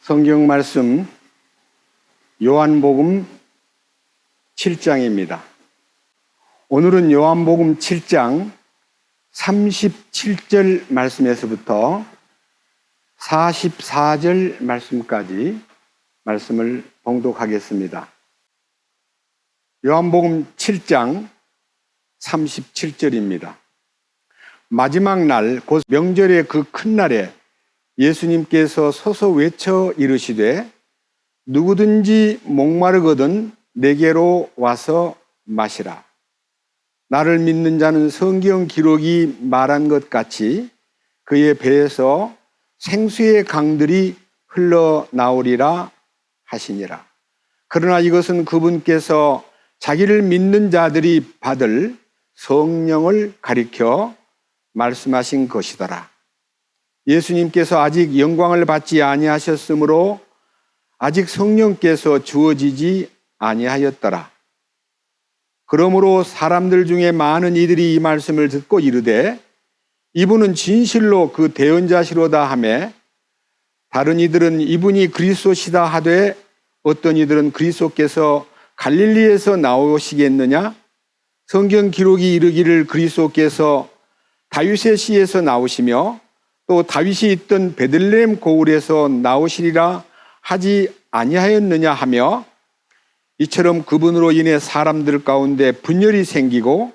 성경 말씀 요한복음 7장입니다. 오늘은 요한복음 7장 37절 말씀에서부터 44절 말씀까지 말씀을 봉독하겠습니다. 요한복음 7장 37절입니다. 마지막 날, 곧 명절의 그 큰 날에 예수님께서 서서 외쳐 이르시되 누구든지 목마르거든 내게로 와서 마시라. 나를 믿는 자는 성경 기록이 말한 것 같이 그의 배에서 생수의 강들이 흘러나오리라 하시니라. 그러나 이것은 그분께서 자기를 믿는 자들이 받을 성령을 가리켜 말씀하신 것이더라. 예수님께서 아직 영광을 받지 아니하셨으므로 아직 성령께서 주어지지 아니하였더라. 그러므로 사람들 중에 많은 이들이 이 말씀을 듣고 이르되 이분은 진실로 그 대언자시로다 하매 다른 이들은 이분이 그리스도시다 하되 어떤 이들은 그리스도께서 갈릴리에서 나오시겠느냐? 성경 기록이 이르기를 그리스도께서 다윗의 씨에서 나오시며 또 다윗이 있던 베들레헴 고을에서 나오시리라 하지 아니하였느냐 하며 이처럼 그분으로 인해 사람들 가운데 분열이 생기고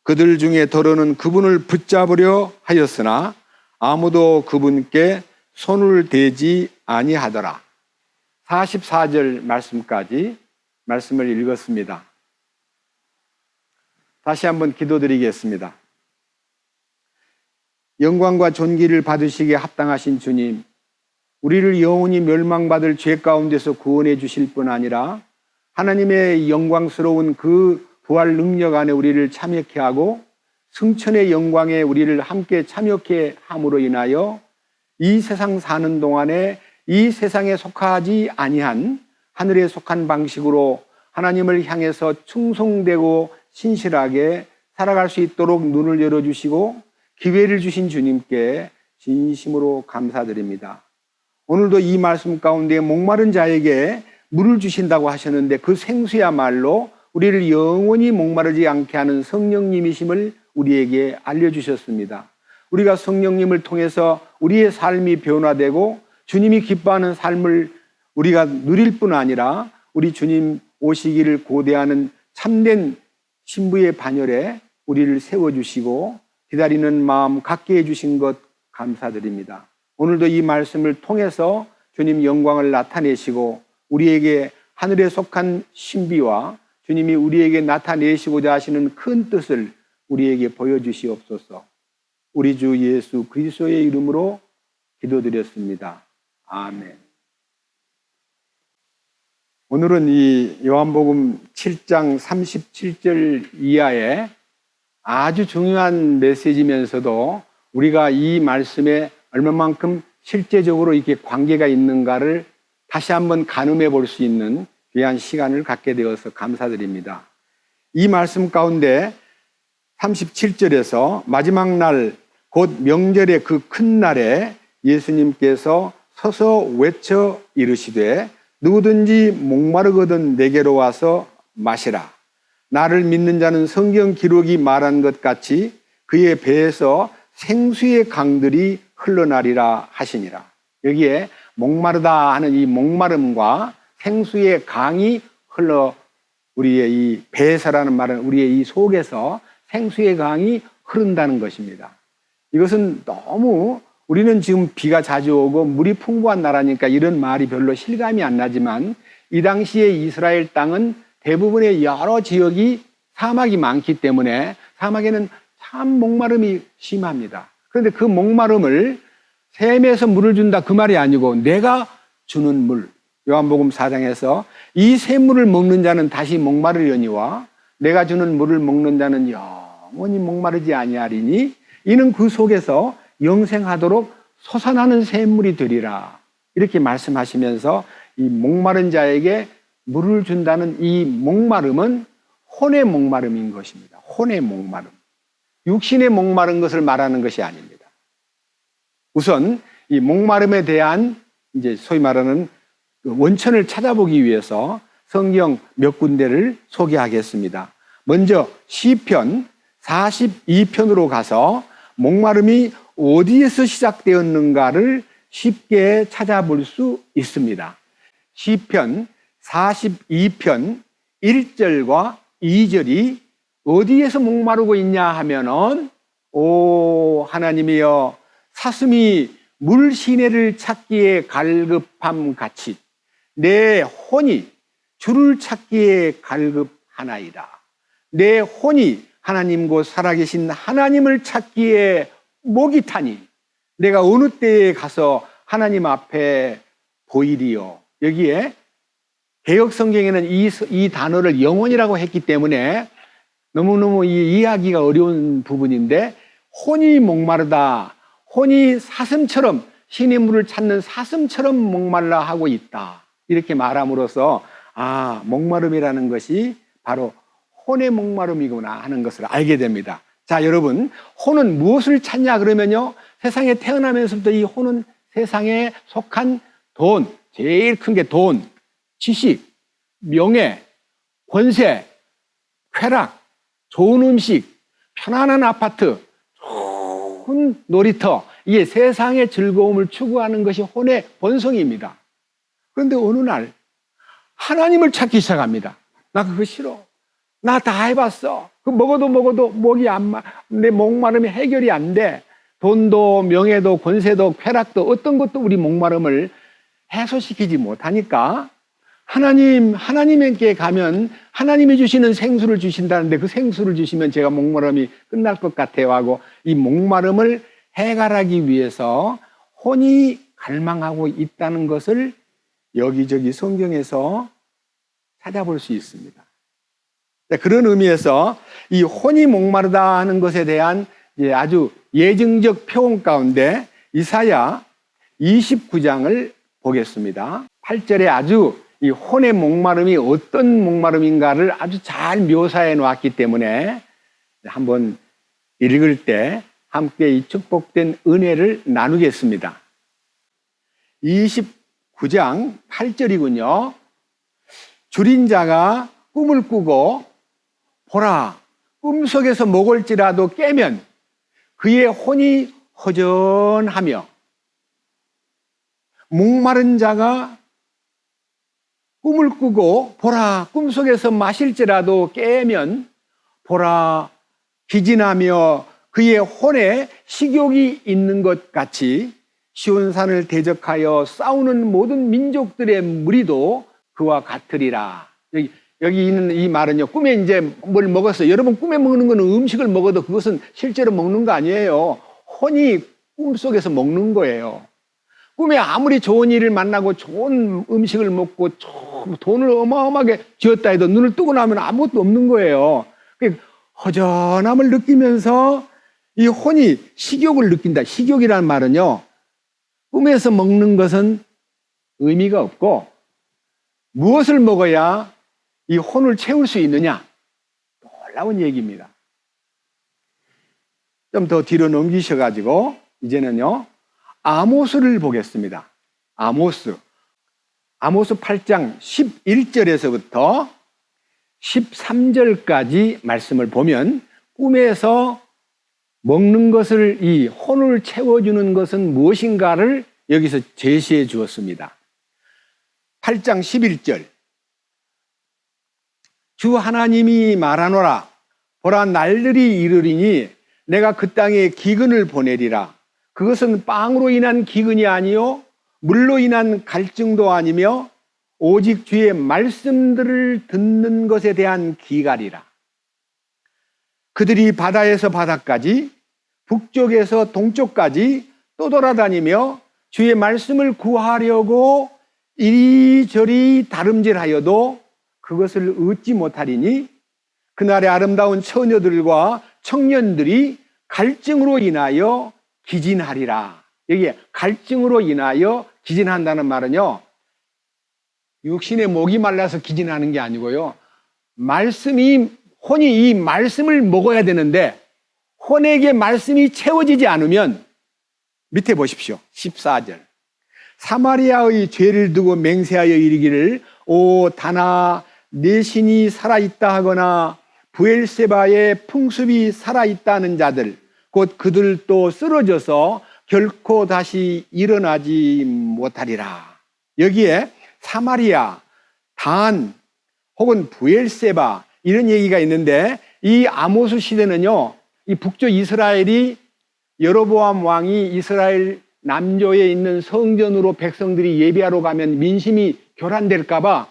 그들 중에 더러는 그분을 붙잡으려 하였으나 아무도 그분께 손을 대지 아니하더라. 44절 말씀까지 말씀을 읽었습니다. 다시 한번 기도드리겠습니다. 영광과 존귀를 받으시기에 합당하신 주님, 우리를 영원히 멸망받을 죄 가운데서 구원해 주실 뿐 아니라 하나님의 영광스러운 그 부활 능력 안에 우리를 참여케 하고 승천의 영광에 우리를 함께 참여케 함으로 인하여 이 세상 사는 동안에 이 세상에 속하지 아니한 하늘에 속한 방식으로 하나님을 향해서 충성되고 신실하게 살아갈 수 있도록 눈을 열어주시고 기회를 주신 주님께 진심으로 감사드립니다. 오늘도 이 말씀 가운데 목마른 자에게 물을 주신다고 하셨는데 그 생수야말로 우리를 영원히 목마르지 않게 하는 성령님이심을 우리에게 알려주셨습니다. 우리가 성령님을 통해서 우리의 삶이 변화되고 주님이 기뻐하는 삶을 우리가 누릴 뿐 아니라 우리 주님 오시기를 고대하는 참된 신부의 반열에 우리를 세워주시고 기다리는 마음 갖게 해주신 것 감사드립니다. 오늘도 이 말씀을 통해서 주님 영광을 나타내시고 우리에게 하늘에 속한 신비와 주님이 우리에게 나타내시고자 하시는 큰 뜻을 우리에게 보여주시옵소서. 우리 주 예수 그리스도의 이름으로 기도드렸습니다. 아멘. 오늘은 이 요한복음 7장 37절 이하에 아주 중요한 메시지면서도 우리가 이 말씀에 얼마만큼 실제적으로 이렇게 관계가 있는가를 다시 한번 가늠해 볼 수 있는 귀한 시간을 갖게 되어서 감사드립니다. 이 말씀 가운데 37절에서 마지막 날, 곧 명절의 그 큰 날에 예수님께서 서서 외쳐 이르시되 누구든지 목마르거든 내게로 와서 마시라. 나를 믿는 자는 성경 기록이 말한 것 같이 그의 배에서 생수의 강들이 흘러나리라 하시니라. 여기에 목마르다 하는 이 목마름과 생수의 강이 흘러 우리의 이 배에서라는 말은 우리의 이 속에서 생수의 강이 흐른다는 것입니다. 이것은 너무 우리는 지금 비가 자주 오고 물이 풍부한 나라니까 이런 말이 별로 실감이 안 나지만 이 당시에 이스라엘 땅은 대부분의 여러 지역이 사막이 많기 때문에 사막에는 참 목마름이 심합니다. 그런데 그 목마름을 샘에서 물을 준다 그 말이 아니고 내가 주는 물, 요한복음 4장에서 이 샘물을 먹는 자는 다시 목마르려니와 내가 주는 물을 먹는 자는 영원히 목마르지 아니하리니 이는 그 속에서 영생하도록 솟아나는 샘물이 되리라. 이렇게 말씀하시면서 이 목마른 자에게 물을 준다는 이 목마름은 혼의 목마름인 것입니다. 혼의 목마름. 육신의 목마른 것을 말하는 것이 아닙니다. 우선 이 목마름에 대한 이제 소위 말하는 원천을 찾아보기 위해서 성경 몇 군데를 소개하겠습니다. 먼저 시편 42편으로 가서 목마름이 어디에서 시작되었는가를 쉽게 찾아볼 수 있습니다. 시편 42편 1절과 2절이 어디에서 목마르고 있냐 하면은 오 하나님이여 사슴이 물 시내를 찾기에 갈급함 같이 내 혼이 주를 찾기에 갈급하나이다. 내 혼이 하나님 곧 살아계신 하나님을 찾기에 목이 타니 내가 어느 때에 가서 하나님 앞에 보이리요. 여기에 개역 성경에는 이 단어를 영혼이라고 했기 때문에 너무너무 이해하기가 어려운 부분인데 혼이 목마르다. 혼이 사슴처럼 신의 물을 찾는 사슴처럼 목말라 하고 있다. 이렇게 말함으로써 아, 목마름이라는 것이 바로 혼의 목마름이구나 하는 것을 알게 됩니다. 자, 여러분, 혼은 무엇을 찾냐 그러면요. 세상에 태어나면서부터 이 혼은 세상에 속한 돈, 제일 큰 게 돈, 지식, 명예, 권세, 쾌락, 좋은 음식, 편안한 아파트, 좋은 놀이터, 이게 세상의 즐거움을 추구하는 것이 혼의 본성입니다. 그런데 어느 날 하나님을 찾기 시작합니다. 나 그거 싫어. 나 다 해봤어. 그 먹어도 목이 내 목마름이 해결이 안 돼. 돈도 명예도 권세도 쾌락도 어떤 것도 우리 목마름을 해소시키지 못하니까 하나님께 가면 하나님이 주시는 생수를 주신다는데 그 생수를 주시면 제가 목마름이 끝날 것 같아요 하고 이 목마름을 해결하기 위해서 혼이 갈망하고 있다는 것을 여기저기 성경에서 찾아볼 수 있습니다. 그런 의미에서 이 혼이 목마르다 하는 것에 대한 아주 예증적 표현 가운데 이사야 29장을 보겠습니다. 8절에 아주 이 혼의 목마름이 어떤 목마름인가를 아주 잘 묘사해 놓았기 때문에 한번 읽을 때 함께 이 축복된 은혜를 나누겠습니다. 29장 8절이군요. 줄인 자가 꿈을 꾸고 보라, 꿈속에서 먹을지라도 깨면 그의 혼이 허전하며 목마른 자가 꿈을 꾸고 보라, 꿈속에서 마실지라도 깨면 보라, 기진하며 그의 혼에 식욕이 있는 것 같이 시온산을 대적하여 싸우는 모든 민족들의 무리도 그와 같으리라. 여기 있는 이 말은요, 꿈에 이제 뭘 먹었어요. 여러분, 꿈에 먹는 거는 음식을 먹어도 그것은 실제로 먹는 거 아니에요. 혼이 꿈속에서 먹는 거예요. 꿈에 아무리 좋은 일을 만나고 좋은 음식을 먹고 돈을 어마어마하게 쥐었다 해도 눈을 뜨고 나면 아무것도 없는 거예요. 허전함을 느끼면서 이 혼이 식욕을 느낀다. 식욕이라는 말은요, 꿈에서 먹는 것은 의미가 없고 무엇을 먹어야 이 혼을 채울 수 있느냐? 놀라운 얘기입니다. 좀 더 뒤로 넘기셔가지고 이제는요, 아모스를 보겠습니다. 아모스 8장 11절에서부터 13절까지 말씀을 보면 꿈에서 먹는 것을 이 혼을 채워주는 것은 무엇인가를 여기서 제시해 주었습니다. 8장 11절 주 하나님이 말하노라 보라 날들이 이르리니 내가 그 땅에 기근을 보내리라. 그것은 빵으로 인한 기근이 아니요 물로 인한 갈증도 아니며 오직 주의 말씀들을 듣는 것에 대한 기갈이라. 그들이 바다에서 바다까지 북쪽에서 동쪽까지 떠돌아다니며 주의 말씀을 구하려고 이리저리 다름질하여도 그것을 얻지 못하리니 그날의 아름다운 처녀들과 청년들이 갈증으로 인하여 기진하리라. 여기에 갈증으로 인하여 기진한다는 말은요, 육신의 목이 말라서 기진하는 게 아니고요, 혼이 이 말씀을 먹어야 되는데 혼에게 말씀이 채워지지 않으면 밑에 보십시오. 14절 사마리아의 죄를 두고 맹세하여 이르기를 오 다나 내 신이 살아있다 하거나 브엘세바의 풍습이 살아있다는 자들 곧 그들도 쓰러져서 결코 다시 일어나지 못하리라. 여기에 사마리아, 단 혹은 브엘세바 이런 얘기가 있는데 이 아모스 시대는요, 이 북쪽 이스라엘이 여로보암 왕이 이스라엘 남조에 있는 성전으로 백성들이 예배하러 가면 민심이 교란될까봐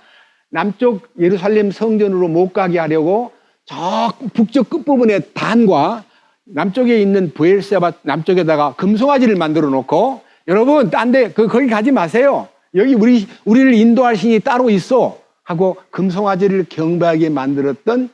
남쪽 예루살렘 성전으로 못 가게 하려고 저 북쪽 끝부분에 단과 남쪽에 있는 브엘세바 남쪽에다가 금송아지를 만들어 놓고 여러분 딴 데 거기 가지 마세요. 여기 우리를 인도할 신이 따로 있어 하고 금송아지를 경배하게 만들었던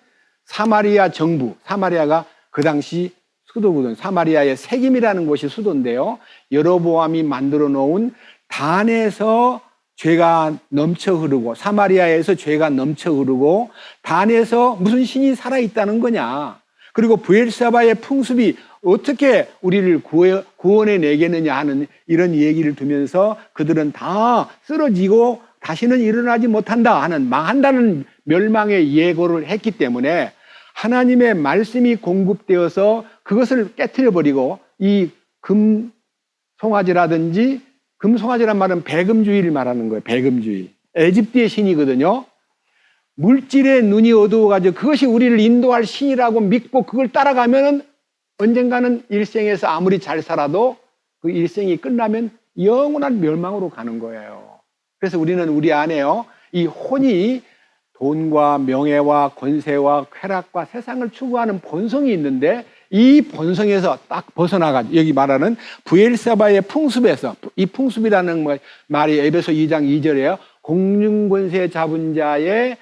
사마리아 정부, 사마리아가 그 당시 수도거든. 사마리아의 세김이라는 곳이 수도인데요. 여로보암이 만들어 놓은 단에서 죄가 넘쳐 흐르고 사마리아에서 죄가 넘쳐 흐르고 단에서 무슨 신이 살아있다는 거냐. 그리고 브엘세바의 풍습이 어떻게 우리를 구원해 내겠느냐 하는 이런 얘기를 두면서 그들은 다 쓰러지고 다시는 일어나지 못한다 하는 망한다는 멸망의 예고를 했기 때문에 하나님의 말씀이 공급되어서 그것을 깨트려버리고 이 금송아지라든지 금송아지란 말은 배금주의를 말하는 거예요. 배금주의. 에집트의 신이거든요. 물질의 눈이 어두워가지고 그것이 우리를 인도할 신이라고 믿고 그걸 따라가면 언젠가는 일생에서 아무리 잘 살아도 그 일생이 끝나면 영원한 멸망으로 가는 거예요. 그래서 우리는 우리 안에요, 이 혼이 돈과 명예와 권세와 쾌락과 세상을 추구하는 본성이 있는데 이 본성에서 딱 벗어나가지고 여기 말하는 브엘세바의 풍습에서, 이 풍습이라는 말이 에베소 2장 2절에요. 공중권세 잡은 자의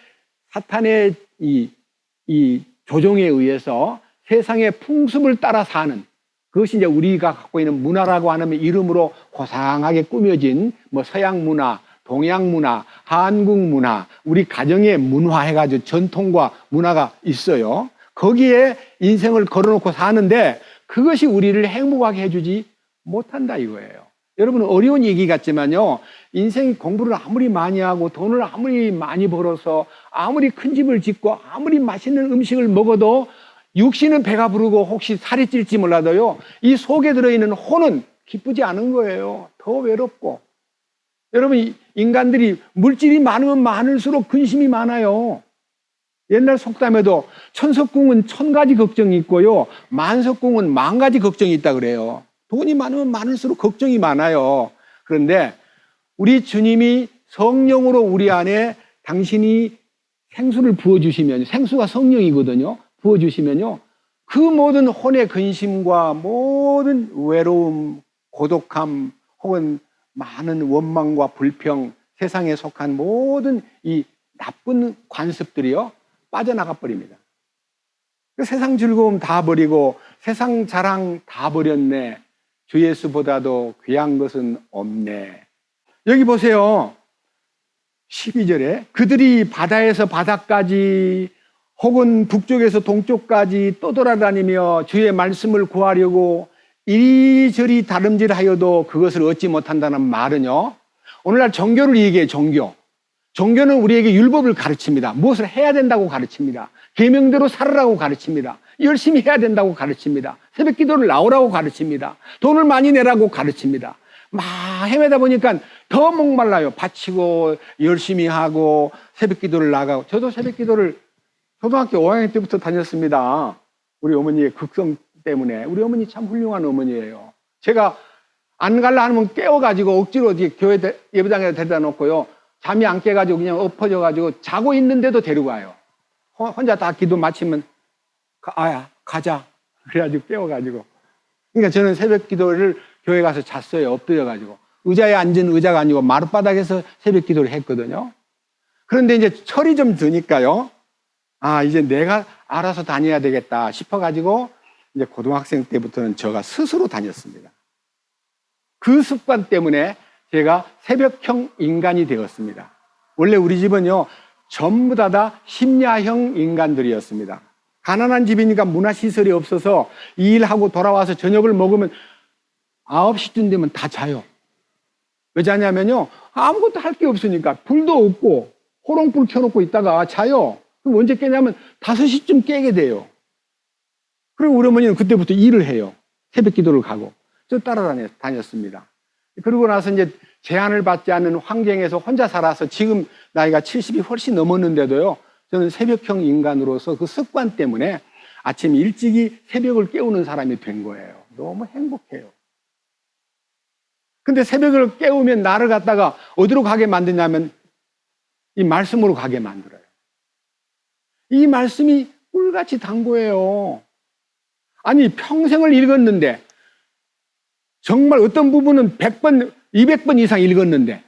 사탄의 이 조종에 의해서 세상의 풍습을 따라 사는, 그것이 이제 우리가 갖고 있는 문화라고 하는 이름으로 고상하게 꾸며진 뭐 서양 문화, 동양 문화, 한국 문화, 우리 가정의 문화 해가지고 전통과 문화가 있어요. 거기에 인생을 걸어놓고 사는데 그것이 우리를 행복하게 해주지 못한다 이거예요. 여러분 어려운 얘기 같지만요, 인생 공부를 아무리 많이 하고 돈을 아무리 많이 벌어서 아무리 큰 집을 짓고 아무리 맛있는 음식을 먹어도 육신은 배가 부르고 혹시 살이 찔지 몰라도요, 이 속에 들어있는 혼은 기쁘지 않은 거예요. 더 외롭고. 여러분 인간들이 물질이 많으면 많을수록 근심이 많아요. 옛날 속담에도 천석궁은 1000가지 걱정이 있고요, 만석궁은 10,000가지 걱정이 있다 그래요. 돈이 많으면 많을수록 걱정이 많아요. 그런데 우리 주님이 성령으로 우리 안에 당신이 생수를 부어주시면, 생수가 성령이거든요. 부어주시면요, 그 모든 혼의 근심과 모든 외로움, 고독함 혹은 많은 원망과 불평, 세상에 속한 모든 이 나쁜 관습들이요 빠져나가 버립니다. 세상 즐거움 다 버리고 세상 자랑 다 버렸네. 주 예수보다도 귀한 것은 없네. 여기 보세요. 12절에 그들이 바다에서 바다까지 혹은 북쪽에서 동쪽까지 떠돌아다니며 주의 말씀을 구하려고 이리저리 다름질하여도 그것을 얻지 못한다는 말은요, 오늘날 종교를 얘기해요. 종교는 우리에게 율법을 가르칩니다. 무엇을 해야 된다고 가르칩니다. 계명대로 살으라고 가르칩니다. 열심히 해야 된다고 가르칩니다. 새벽 기도를 나오라고 가르칩니다. 돈을 많이 내라고 가르칩니다. 막 헤매다 보니까 더 목말라요. 바치고 열심히 하고 새벽 기도를 나가고. 저도 새벽 기도를 초등학교 5학년 때부터 다녔습니다. 우리 어머니의 극성 때문에. 우리 어머니 참 훌륭한 어머니예요. 제가 안 갈라 하면 깨워가지고 억지로 교회 예배당에 데려다 놓고요, 잠이 안 깨가지고 그냥 엎어져가지고 자고 있는데도 데리고 와요. 혼자 다 기도 마치면 아야 가자 그래가지고 깨워가지고. 그러니까 저는 새벽 기도를 교회 가서 잤어요. 엎드려가지고 의자에 앉은 의자가 아니고 마룻바닥에서 새벽 기도를 했거든요. 그런데 이제 철이 좀 드니까요, 아 이제 내가 알아서 다녀야 되겠다 싶어가지고 이제 고등학생 때부터는 제가 스스로 다녔습니다. 그 습관 때문에 제가 새벽형 인간이 되었습니다. 원래 우리 집은요 전부 다 심야형 인간들이었습니다. 가난한 집이니까 문화시설이 없어서 일하고 돌아와서 저녁을 먹으면 9시쯤 되면 다 자요. 왜 자냐면요, 아무것도 할 게 없으니까. 불도 없고 호롱불 켜놓고 있다가 자요. 그럼 언제 깨냐면 5시쯤 깨게 돼요. 그리고 우리 어머니는 그때부터 일을 해요. 새벽 기도를 가고. 저 따라다녔습니다. 그러고 나서 이제 제한을 받지 않는 환경에서 혼자 살아서 지금 나이가 70이 훨씬 넘었는데도요, 저는 새벽형 인간으로서 그 습관 때문에 아침 일찍이 새벽을 깨우는 사람이 된 거예요. 너무 행복해요. 근데 새벽을 깨우면 나를 갖다가 어디로 가게 만드냐면 이 말씀으로 가게 만들어요. 이 말씀이 꿀같이 단 거예요. 아니, 평생을 읽었는데, 정말 어떤 부분은 100번, 200번 이상 읽었는데,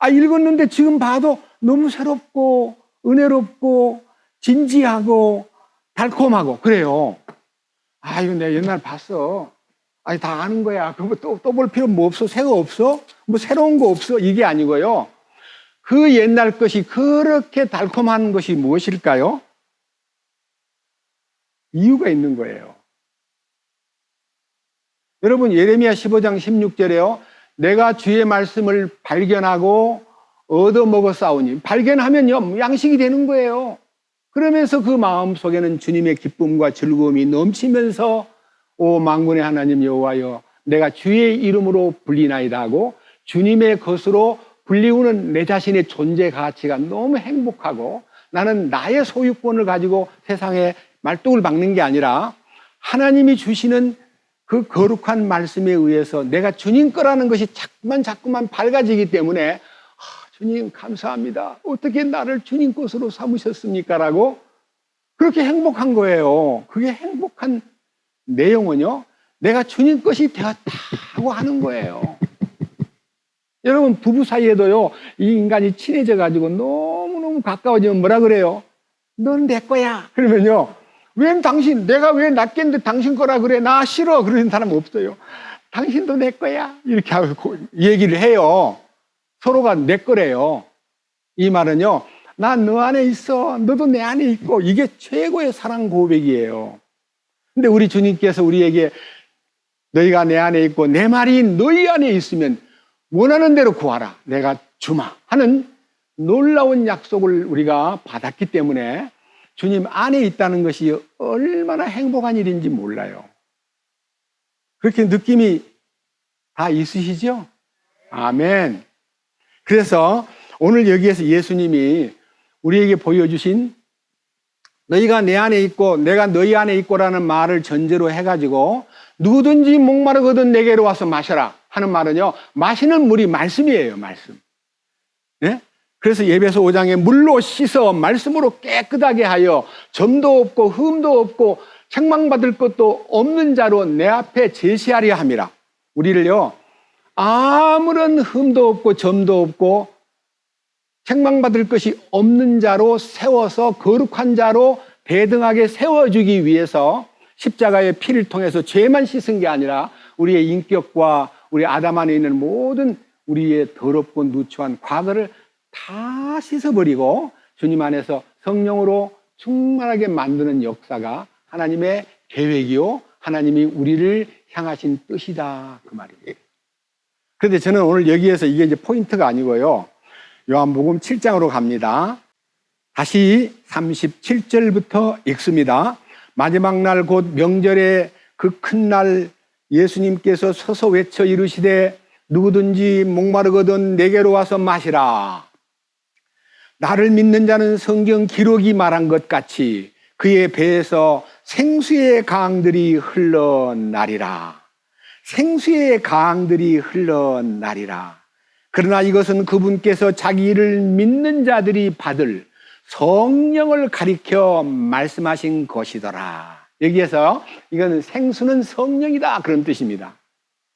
읽었는데 지금 봐도 너무 새롭고, 은혜롭고, 진지하고, 달콤하고, 그래요. 이거 내가 옛날 봤어. 다 아는 거야. 그거 또 볼 필요 뭐 없어? 새거 없어? 뭐 새로운 거 없어? 이게 아니고요. 그 옛날 것이 그렇게 달콤한 것이 무엇일까요? 이유가 있는 거예요. 여러분, 예레미야 15장 16절에요. 내가 주의 말씀을 발견하고 얻어먹었사오니, 발견하면요, 양식이 되는 거예요. 그러면서 그 마음 속에는 주님의 기쁨과 즐거움이 넘치면서 오 만군의 하나님 여호와여, 내가 주의 이름으로 불리나이다 하고 주님의 것으로 불리우는 내 자신의 존재 가치가 너무 행복하고, 나는 나의 소유권을 가지고 세상에 말뚝을 박는 게 아니라 하나님이 주시는 그 거룩한 말씀에 의해서 내가 주님 거라는 것이 자꾸만 밝아지기 때문에 주님 감사합니다. 어떻게 나를 주님 것으로 삼으셨습니까? 라고 그렇게 행복한 거예요. 그게 행복한 내용은요, 내가 주님 것이 되었다고 하는 거예요. 여러분, 부부 사이에도요, 이 인간이 친해져 가지고 너무너무 가까워지면 뭐라 그래요? 넌 내 거야. 그러면요, 웬 당신, 내가 왜 낫겠는데 당신 거라 그래? 나 싫어. 그러는 사람 없어요. 당신도 내 거야. 이렇게 하고 얘기를 해요. 서로가 내 거래요. 이 말은요, 난 너 안에 있어. 너도 내 안에 있고, 이게 최고의 사랑 고백이에요. 근데 우리 주님께서 우리에게 너희가 내 안에 있고 내 말이 너희 안에 있으면 원하는 대로 구하라. 내가 주마 하는 놀라운 약속을 우리가 받았기 때문에 주님 안에 있다는 것이 얼마나 행복한 일인지 몰라요. 그렇게 느낌이 다 있으시죠? 아멘. 그래서 오늘 여기에서 예수님이 우리에게 보여주신 너희가 내 안에 있고 내가 너희 안에 있고라는 말을 전제로 해가지고 누구든지 목마르거든 내게로 와서 마셔라 하는 말은요, 마시는 물이 말씀이에요. 말씀. 네? 그래서 에베소 5장에 물로 씻어 말씀으로 깨끗하게 하여 점도 없고 흠도 없고 책망받을 것도 없는 자로 내 앞에 제시하려 함이라. 우리를요, 아무런 흠도 없고 점도 없고 책망받을 것이 없는 자로 세워서 거룩한 자로 대등하게 세워주기 위해서 십자가의 피를 통해서 죄만 씻은 게 아니라 우리의 인격과 우리 아담 안에 있는 모든 우리의 더럽고 누추한 과거를 다 씻어버리고 주님 안에서 성령으로 충만하게 만드는 역사가 하나님의 계획이요, 하나님이 우리를 향하신 뜻이다, 그 말이에요. 그런데 저는 오늘 여기에서 이게 이제 포인트가 아니고요, 요한복음 7장으로 갑니다. 다시 37절부터 읽습니다. 마지막 날 곧 명절의 그 큰 날 예수님께서 서서 외쳐 이르시되 누구든지 목마르거든 내게로 와서 마시라. 나를 믿는 자는 성경 기록이 말한 것 같이 그의 배에서 생수의 강들이 흘러나리라. 생수의 강들이 흘러나리라. 그러나 이것은 그분께서 자기를 믿는 자들이 받을 성령을 가리켜 말씀하신 것이더라. 여기에서 이거는 생수는 성령이다, 그런 뜻입니다.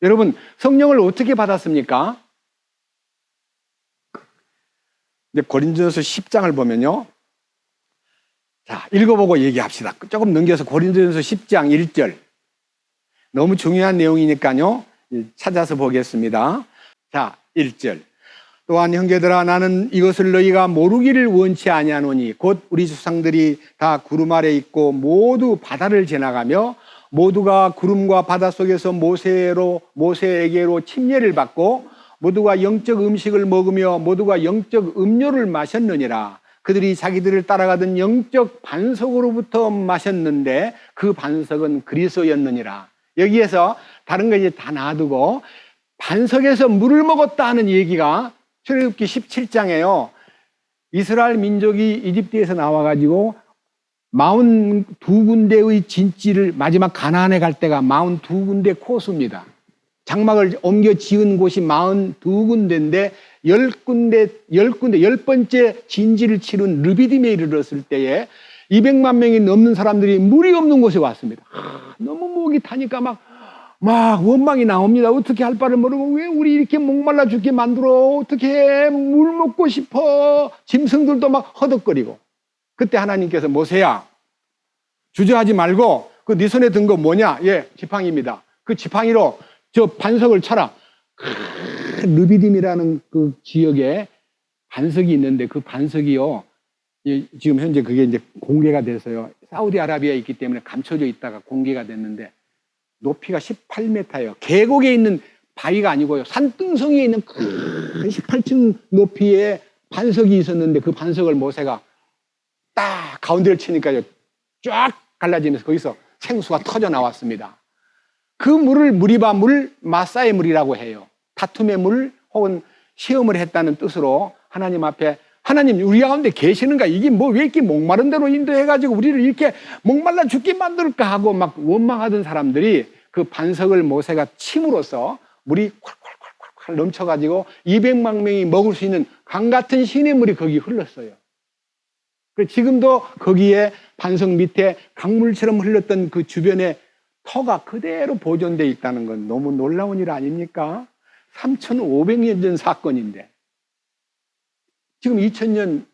여러분, 성령을 어떻게 받았습니까? 이제 고린도전서 10장을 보면요, 자, 읽어보고 얘기합시다. 조금 넘겨서 고린도전서 10장 1절. 너무 중요한 내용이니까요, 찾아서 보겠습니다. 자, 1절. 또한 형제들아, 나는 이것을 너희가 모르기를 원치 아니하노니 곧 우리 조상들이 다 구름 아래 있고 모두 바다를 지나가며 모두가 구름과 바다 속에서 모세에게로 침례를 받고 모두가 영적 음식을 먹으며 모두가 영적 음료를 마셨느니라. 그들이 자기들을 따라가던 영적 반석으로부터 마셨는데 그 반석은 그리스도였느니라. 여기에서 다른 거 이제 다 놔두고 반석에서 물을 먹었다 하는 얘기가 출애굽기 17장에요. 이스라엘 민족이 이집트에서 나와가지고 42군데의 진지를 마지막 가나안에 갈 때가 42군데 코스입니다. 장막을 옮겨 지은 곳이 42군데인데 10번째 진지를 치른 르비딤에 이르렀을 때에 200만 명이 넘는 사람들이 물이 없는 곳에 왔습니다. 너무 목이 타니까 막 원망이 나옵니다. 어떻게 할 바를 모르고 왜 우리 이렇게 목말라 죽게 만들어? 어떻게 물 먹고 싶어? 짐승들도 막 허덕거리고. 그때 하나님께서 모세야 주저하지 말고 그 네 손에 든 거 뭐냐? 예, 지팡이입니다. 그 지팡이로 저 반석을 쳐라. 르비딤이라는 그 지역에 반석이 있는데 그 반석이요. 지금 현재 그게 이제 공개가 돼서요. 사우디아라비아에 있기 때문에 감춰져 있다가 공개가 됐는데 높이가 18m예요. 계곡에 있는 바위가 아니고요. 산등성이에 있는 큰 18층 높이의 반석이 있었는데 그 반석을 모세가 딱 가운데를 치니까요. 쫙 갈라지면서 거기서 생수가 터져 나왔습니다. 그 물을 무리바 물, 마사의 물이라고 해요. 다툼의 물 혹은 시험을 했다는 뜻으로 하나님 앞에 하나님 우리 가운데 계시는가? 이게 뭐 왜 이렇게 목마른 대로 인도해가지고 우리를 이렇게 목말라 죽게 만들까 하고 막 원망하던 사람들이 그 반석을 모세가 침으로써 물이 콸콸콸콸 넘쳐가지고 200만 명이 먹을 수 있는 강 같은 시냇물이 거기 흘렀어요. 지금도 거기에 반석 밑에 강물처럼 흘렀던 그 주변에 터가 그대로 보존되어 있다는 건 너무 놀라운 일 아닙니까? 3,500년 전 사건인데 지금 2000년,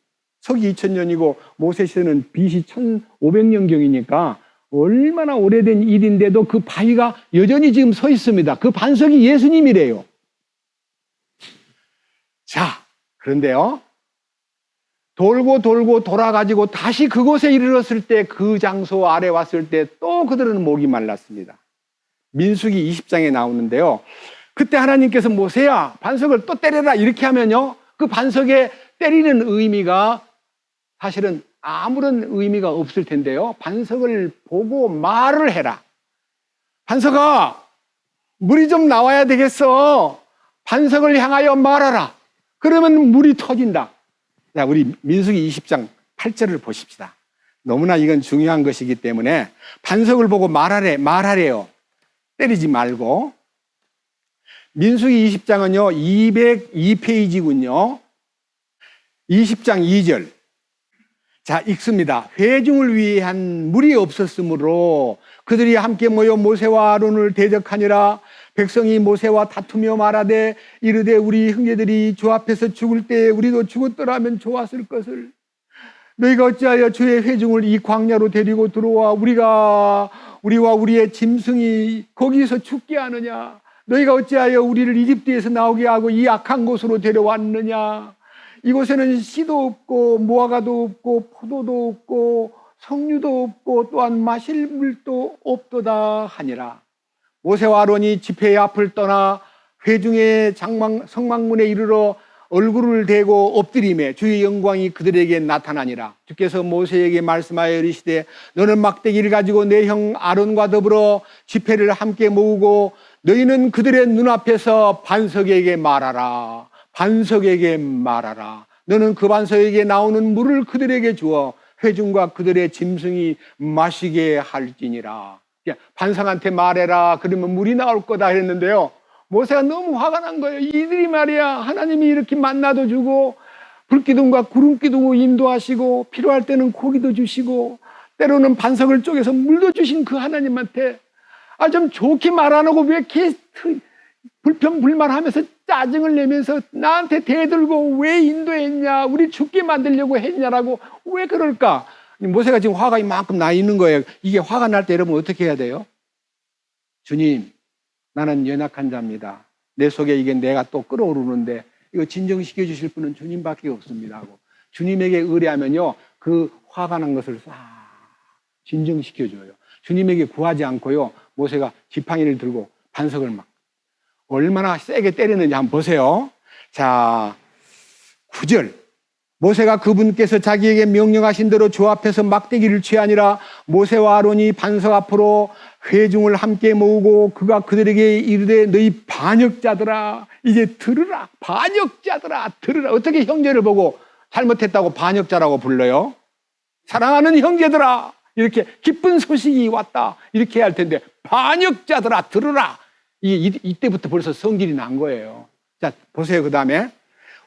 서기 2000년이고 모세 시대는 BC 1500년경이니까 얼마나 오래된 일인데도 그 바위가 여전히 지금 서 있습니다. 그 반석이 예수님이래요. 자, 그런데요. 돌고 돌아가지고 다시 그곳에 이르렀을 때 그 장소 아래 왔을 때 또 그들은 목이 말랐습니다. 민수기 20장에 나오는데요. 그때 하나님께서 모세야 반석을 또 때려라 이렇게 하면요. 그 반석에 때리는 의미가 사실은 아무런 의미가 없을 텐데요. 반석을 보고 말을 해라. 반석아, 물이 좀 나와야 되겠어. 반석을 향하여 말하라. 그러면 물이 터진다. 자, 우리 민수기 20장 8절을 보십시다. 너무나 이건 중요한 것이기 때문에 반석을 보고 말하래요. 때리지 말고. 민수기 20장은요, 202페이지군요. 20장 2절. 자, 읽습니다. 회중을 위한 물이 없었으므로 그들이 함께 모여 모세와 아론을 대적하니라. 백성이 모세와 다투며 말하되 이르되 우리 형제들이 주 앞에서 죽을 때에 우리도 죽었더라면 좋았을 것을. 너희가 어찌하여 주의 회중을 이 광야로 데리고 들어와 우리와 우리의 짐승이 거기서 죽게 하느냐. 너희가 어찌하여 우리를 이집트에서 나오게 하고 이 악한 곳으로 데려왔느냐. 이곳에는 씨도 없고 무화과도 없고 포도도 없고 석류도 없고 또한 마실 물도 없도다 하니라. 모세와 아론이 집회의 앞을 떠나 회중의 성막문에 이르러 얼굴을 대고 엎드리매 주의 영광이 그들에게 나타나니라. 주께서 모세에게 말씀하여 이르시되 너는 막대기를 가지고 내 형 아론과 더불어 집회를 함께 모으고 너희는 그들의 눈앞에서 반석에게 말하라. 반석에게 말하라. 너는 그 반석에게 나오는 물을 그들에게 주어 회중과 그들의 짐승이 마시게 할지니라. 반석한테 말해라. 그러면 물이 나올 거다 했는데요. 모세가 너무 화가 난 거예요. 이들이 말이야 하나님이 이렇게 만나도 주고 불기둥과 구름기둥으로 인도하시고 필요할 때는 고기도 주시고 때로는 반석을 쪼개서 물도 주신 그 하나님한테 좀 좋게 말 안 하고 왜 이렇게 불평불만하면서 짜증을 내면서 나한테 대들고 왜 인도했냐, 우리 죽게 만들려고 했냐라고 왜 그럴까? 모세가 지금 화가 이만큼 나 있는 거예요. 이게 화가 날 때 여러분 어떻게 해야 돼요? 주님, 나는 연약한 자입니다. 내 속에 이게 내가 또 끓어오르는데 이거 진정시켜 주실 분은 주님밖에 없습니다 하고 주님에게 의뢰하면요 그 화가 난 것을 싹 진정시켜 줘요. 주님에게 구하지 않고요. 모세가 지팡이를 들고 반석을 막 얼마나 세게 때리는지 한번 보세요. 자, 9절. 모세가 그분께서 자기에게 명령하신 대로 주 앞에서 막대기를 취하니라. 모세와 아론이 반석 앞으로 회중을 함께 모으고 그가 그들에게 이르되 너희 반역자들아 이제 들으라. 반역자들아 들으라. 어떻게 형제를 보고 잘못했다고 반역자라고 불러요? 사랑하는 형제들아 이렇게 기쁜 소식이 왔다 이렇게 해야 할 텐데 반역자들아 들으라. 이때부터 벌써 성질이 난 거예요. 자 보세요. 그 다음에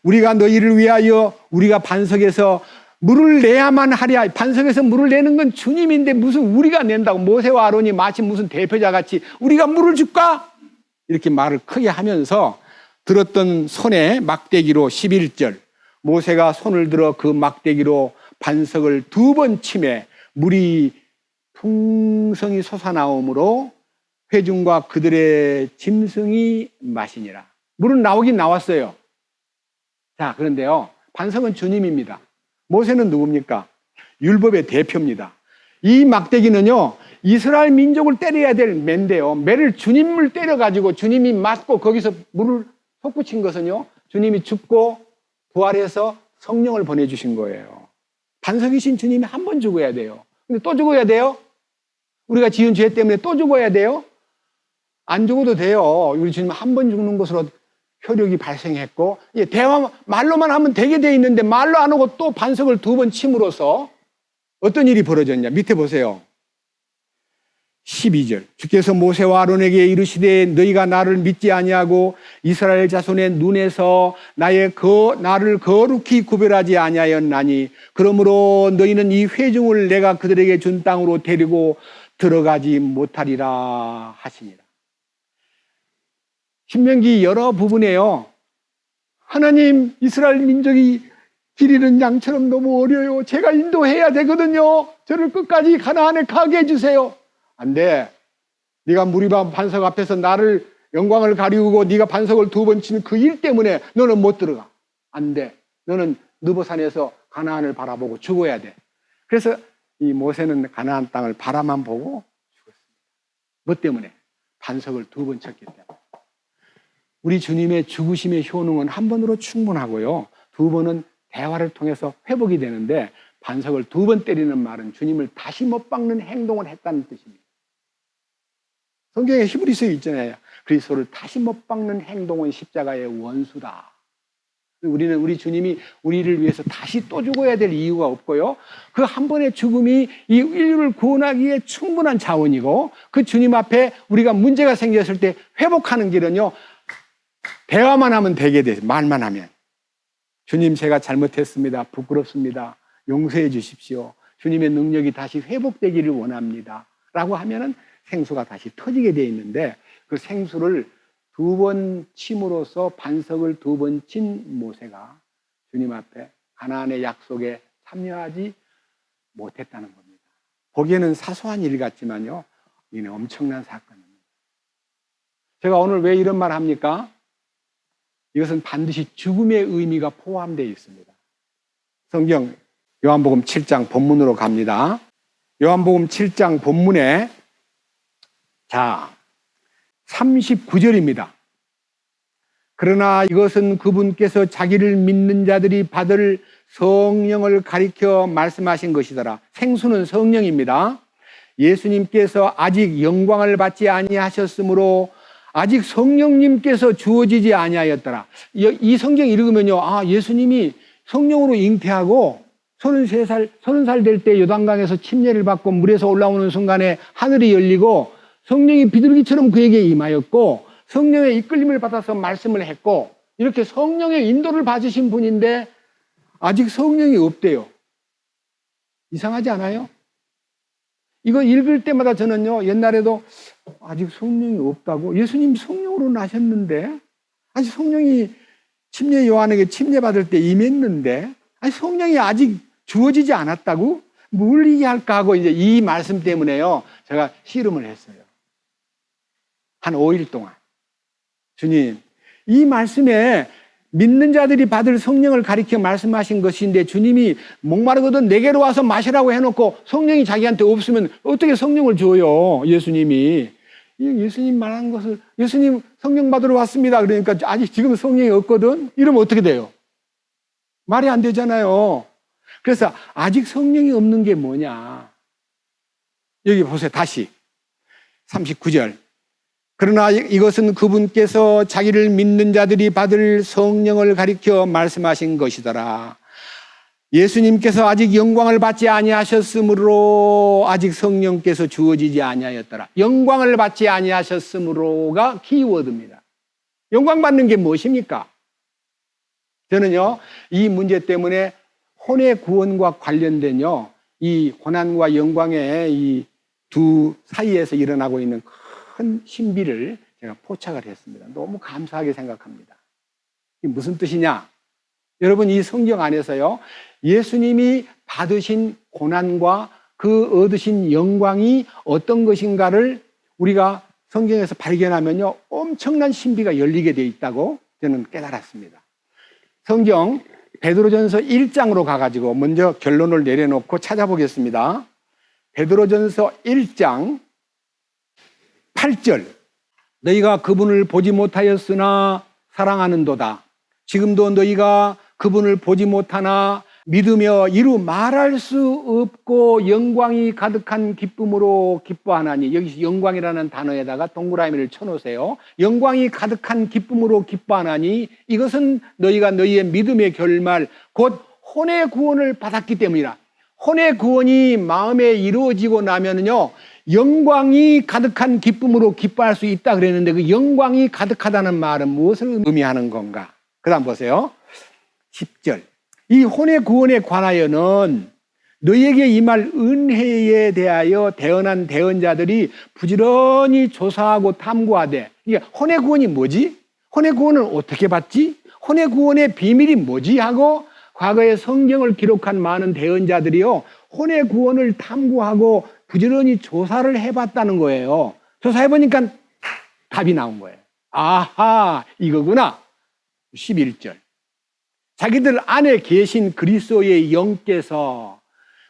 우리가 너희를 위하여 우리가 반석에서 물을 내야만 하랴. 반석에서 물을 내는 건 주님인데 무슨 우리가 낸다고. 모세와 아론이 마치 무슨 대표자 같이 우리가 물을 줄까? 이렇게 말을 크게 하면서 들었던 손에 막대기로 11절 모세가 손을 들어 그 막대기로 반석을 2번 치매 물이 풍성히 솟아나오므로 회중과 그들의 짐승이 마시니라. 물은 나오긴 나왔어요. 자, 그런데요. 반석은 주님입니다. 모세는 누굽니까? 율법의 대표입니다. 이 막대기는요. 이스라엘 민족을 때려야 될 매인데요. 매를 주님을 때려가지고 주님이 맞고 거기서 물을 솟구친 것은요. 주님이 죽고 부활해서 성령을 보내주신 거예요. 반석이신 주님이 한 번 죽어야 돼요. 근데 또 죽어야 돼요? 우리가 지은 죄 때문에 또 죽어야 돼요? 안 죽어도 돼요. 우리 주님 한 번 죽는 것으로 효력이 발생했고 대화 말로만 하면 되게 돼 있는데 말로 안 하고 또 반석을 2번 침으로써 어떤 일이 벌어졌냐. 밑에 보세요. 12절 주께서 모세와 아론에게 이르시되 너희가 나를 믿지 아니하고 이스라엘 자손의 눈에서 나를 거룩히 구별하지 아니하였나니 그러므로 너희는 이 회중을 내가 그들에게 준 땅으로 데리고 들어가지 못하리라 하시니라. 신명기 여러 부분에요. 하나님 이스라엘 민족이 길 잃은 양처럼 너무 어려요. 제가 인도해야 되거든요. 저를 끝까지 가나안에 가게 해주세요. 안 돼. 네가 무리바 반석 앞에서 나를 영광을 가리우고 네가 반석을 2번 치는 그 일 때문에 너는 못 들어가. 안 돼. 너는 느보산에서 가나안을 바라보고 죽어야 돼. 그래서 이 모세는 가나안 땅을 바라만 보고 죽었습니다. 뭐 때문에? 반석을 2번 쳤기 때문에. 우리 주님의 죽으심의 효능은 한 번으로 충분하고요. 2번은 대화를 통해서 회복이 되는데 반석을 2번 때리는 말은 주님을 다시 못 박는 행동을 했다는 뜻입니다. 성경에 히브리서에 있잖아요. 그리스도를 다시 못 박는 행동은 십자가의 원수다. 우리 주님이 우리를 위해서 다시 또 죽어야 될 이유가 없고요. 그 한 번의 죽음이 이 인류를 구원하기에 충분한 자원이고 그 주님 앞에 우리가 문제가 생겼을 때 회복하는 길은요. 대화만 하면 되게 돼. 말만 하면. 주님 제가 잘못했습니다. 부끄럽습니다. 용서해 주십시오. 주님의 능력이 다시 회복되기를 원합니다. 라고 하면은 생수가 다시 터지게 돼 있는데 그 생수를 2번 침으로써 반석을 2번 친 모세가 주님 앞에 가나안의 약속에 참여하지 못했다는 겁니다. 보기에는 사소한 일 같지만요. 이는 엄청난 사건입니다. 제가 오늘 왜 이런 말 합니까? 이것은 반드시 죽음의 의미가 포함되어 있습니다. 성경 요한복음 7장 본문으로 갑니다. 요한복음 7장 본문에 자 39절입니다. 그러나 이것은 그분께서 자기를 믿는 자들이 받을 성령을 가리켜 말씀하신 것이더라. 생수는 성령입니다. 예수님께서 아직 영광을 받지 아니하셨으므로 아직 성령님께서 주어지지 아니하였더라. 이 성경 읽으면요. 예수님이 성령으로 잉태하고 30살 될 때 요단강에서 침례를 받고 물에서 올라오는 순간에 하늘이 열리고 성령이 비둘기처럼 그에게 임하였고 성령의 이끌림을 받아서 말씀을 했고 이렇게 성령의 인도를 받으신 분인데 아직 성령이 없대요. 이상하지 않아요? 이거 읽을 때마다 저는요, 옛날에도 아직 성령이 없다고? 예수님 성령으로 나셨는데? 아직 성령이 침례 요한에게 침례 받을 때 임했는데? 아니, 성령이 아직 주어지지 않았다고? 뭘 얘기할까 하고 이제 이 말씀 때문에요, 제가 씨름을 했어요. 한 5일 동안. 주님, 이 말씀에 믿는 자들이 받을 성령을 가리켜 말씀하신 것인데 주님이 목마르거든 내게로 와서 마시라고 해놓고 성령이 자기한테 없으면 어떻게 성령을 줘요? 예수님이. 예수님 말한 것을 예수님 성령 받으러 왔습니다. 그러니까 아직 지금 성령이 없거든? 이러면 어떻게 돼요? 말이 안 되잖아요. 그래서 아직 성령이 없는 게 뭐냐? 여기 보세요. 다시 39절. 그러나 이것은 그분께서 자기를 믿는 자들이 받을 성령을 가리켜 말씀하신 것이더라. 예수님께서 아직 영광을 받지 아니하셨으므로 아직 성령께서 주어지지 아니하였더라. 영광을 받지 아니하셨으므로가 키워드입니다. 영광 받는 게 무엇입니까? 저는요, 이 문제 때문에 혼의 구원과 관련된요, 이 고난과 영광의 이 두 사이에서 일어나고 있는 큰 신비를 제가 포착을 했습니다. 너무 감사하게 생각합니다. 이게 무슨 뜻이냐? 여러분, 이 성경 안에서요, 예수님이 받으신 고난과 그 얻으신 영광이 어떤 것인가를 우리가 성경에서 발견하면요, 엄청난 신비가 열리게 되어 있다고 저는 깨달았습니다. 성경 베드로전서 1장으로 가가지고 먼저 결론을 내려놓고 찾아보겠습니다. 베드로전서 1장 8절. 너희가 그분을 보지 못하였으나 사랑하는도다. 지금도 너희가 그분을 보지 못하나 믿으며 이루 말할 수 없고 영광이 가득한 기쁨으로 기뻐하나니. 여기서 영광이라는 단어에다가 동그라미를 쳐놓으세요. 영광이 가득한 기쁨으로 기뻐하나니 이것은 너희가 너희의 믿음의 결말 곧 혼의 구원을 받았기 때문이라. 혼의 구원이 마음에 이루어지고 나면은요, 영광이 가득한 기쁨으로 기뻐할 수 있다 그랬는데 그 영광이 가득하다는 말은 무엇을 의미하는 건가? 그 다음 보세요. 10절. 이 혼의 구원에 관하여는 너희에게 임할 은혜에 대하여 대언한 대언자들이 부지런히 조사하고 탐구하되. 이게 혼의 구원이 뭐지? 혼의 구원을 어떻게 받지? 혼의 구원의 비밀이 뭐지? 하고 과거에 성경을 기록한 많은 대언자들이요, 혼의 구원을 탐구하고 부지런히 조사를 해봤다는 거예요. 조사해보니까 답이 나온 거예요. 아하, 이거구나. 11절. 자기들 안에 계신 그리스도의 영께서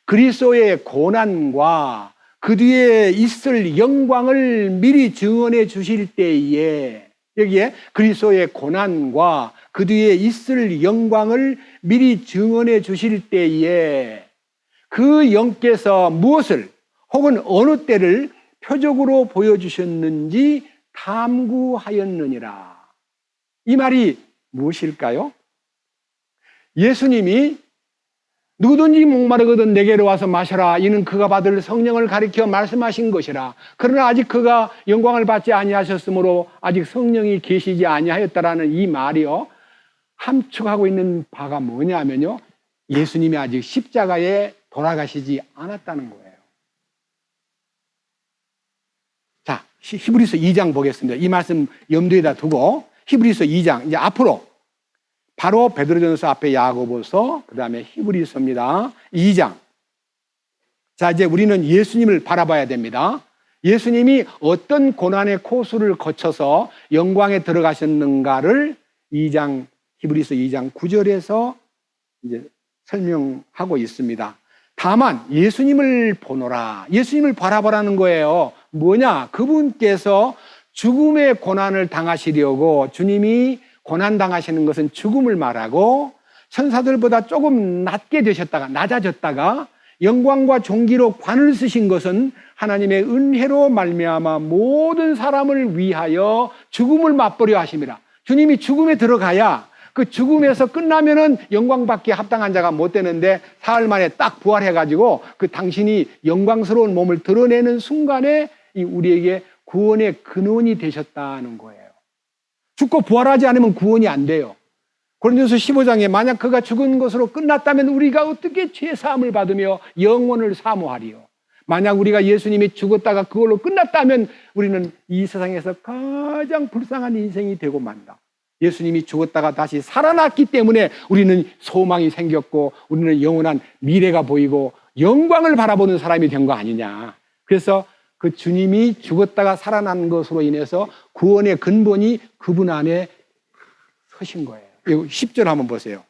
그리스도의 고난과 그 뒤에 있을 영광을 미리 증언해 주실 때에, 여기에 그리스도의 고난과 그 뒤에 있을 영광을 미리 증언해 주실 때에 그 영께서 무엇을 혹은 어느 때를 표적으로 보여주셨는지 탐구하였느니라. 이 말이 무엇일까요? 예수님이 누구든지 목마르거든 내게로 와서 마셔라. 이는 그가 받을 성령을 가리켜 말씀하신 것이라. 그러나 아직 그가 영광을 받지 아니하셨으므로 아직 성령이 계시지 아니하였다라는 이 말이요, 함축하고 있는 바가 뭐냐면요, 예수님이 아직 십자가에 돌아가시지 않았다는 거예요. 자, 히브리서 2장 보겠습니다. 이 말씀 염두에다 두고 히브리서 2장, 이제 앞으로 바로 베드로전서 앞에 야고보서, 그 다음에 히브리서입니다. 2장. 자, 이제 우리는 예수님을 바라봐야 됩니다. 예수님이 어떤 고난의 코스를 거쳐서 영광에 들어가셨는가를 2장, 히브리서 2장 9절에서 이제 설명하고 있습니다. 다만 예수님을 보노라. 예수님을 바라보라는 거예요. 뭐냐? 그분께서 죽음의 고난을 당하시려고, 주님이 고난 당하시는 것은 죽음을 말하고 천사들보다 조금 낮게 되셨다가, 낮아졌다가 영광과 존귀로 관을 쓰신 것은 하나님의 은혜로 말미암아 모든 사람을 위하여 죽음을 맛보려 하심이라. 주님이 죽음에 들어가야 그 죽음에서 끝나면은 영광받기에 합당한 자가 못 되는데 사흘 만에 딱 부활해가지고 그 당신이 영광스러운 몸을 드러내는 순간에 우리에게 구원의 근원이 되셨다는 거예요. 죽고 부활하지 않으면 구원이 안 돼요. 고린도서 15장에 만약 그가 죽은 것으로 끝났다면 우리가 어떻게 죄사함을 받으며 영원을 사모하리요. 만약 우리가 예수님이 죽었다가 그걸로 끝났다면 우리는 이 세상에서 가장 불쌍한 인생이 되고 만다. 예수님이 죽었다가 다시 살아났기 때문에 우리는 소망이 생겼고 우리는 영원한 미래가 보이고 영광을 바라보는 사람이 된 거 아니냐. 그래서 그 주님이 죽었다가 살아난 것으로 인해서 구원의 근본이 그분 안에 서신 거예요. 10절 한번 보세요.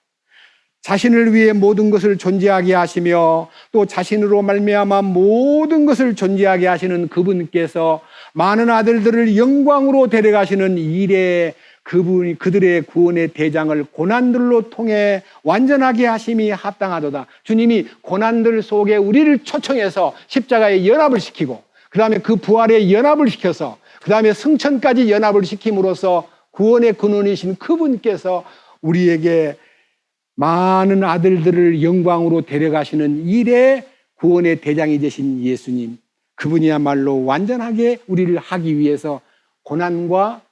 자신을 위해 모든 것을 존재하게 하시며 또 자신으로 말미암아 모든 것을 존재하게 하시는 그분께서 많은 아들들을 영광으로 데려가시는 일에 그분이 그들의 구원의 대장을 고난들로 통해 완전하게 하심이 합당하도다. 주님이 고난들 속에 우리를 초청해서 십자가에 연합을 시키고 그 다음에 그 부활에 연합을 시켜서 그 다음에 승천까지 연합을 시킴으로써 구원의 근원이신 그분께서 우리에게 많은 아들들을 영광으로 데려가시는 일에 구원의 대장이 되신 예수님, 그분이야말로 완전하게 우리를 하기 위해서 고난과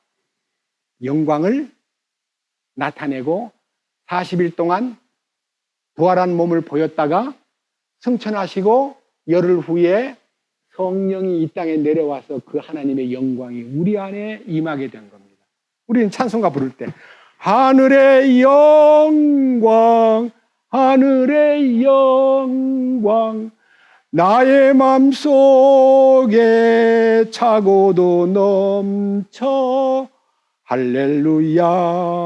영광을 나타내고 40일 동안 부활한 몸을 보였다가 승천하시고 열흘 후에 성령이 이 땅에 내려와서 그 하나님의 영광이 우리 안에 임하게 된 겁니다. 우리는 찬송가 부를 때 하늘의 영광, 하늘의 영광, 나의 맘속에 차고도 넘쳐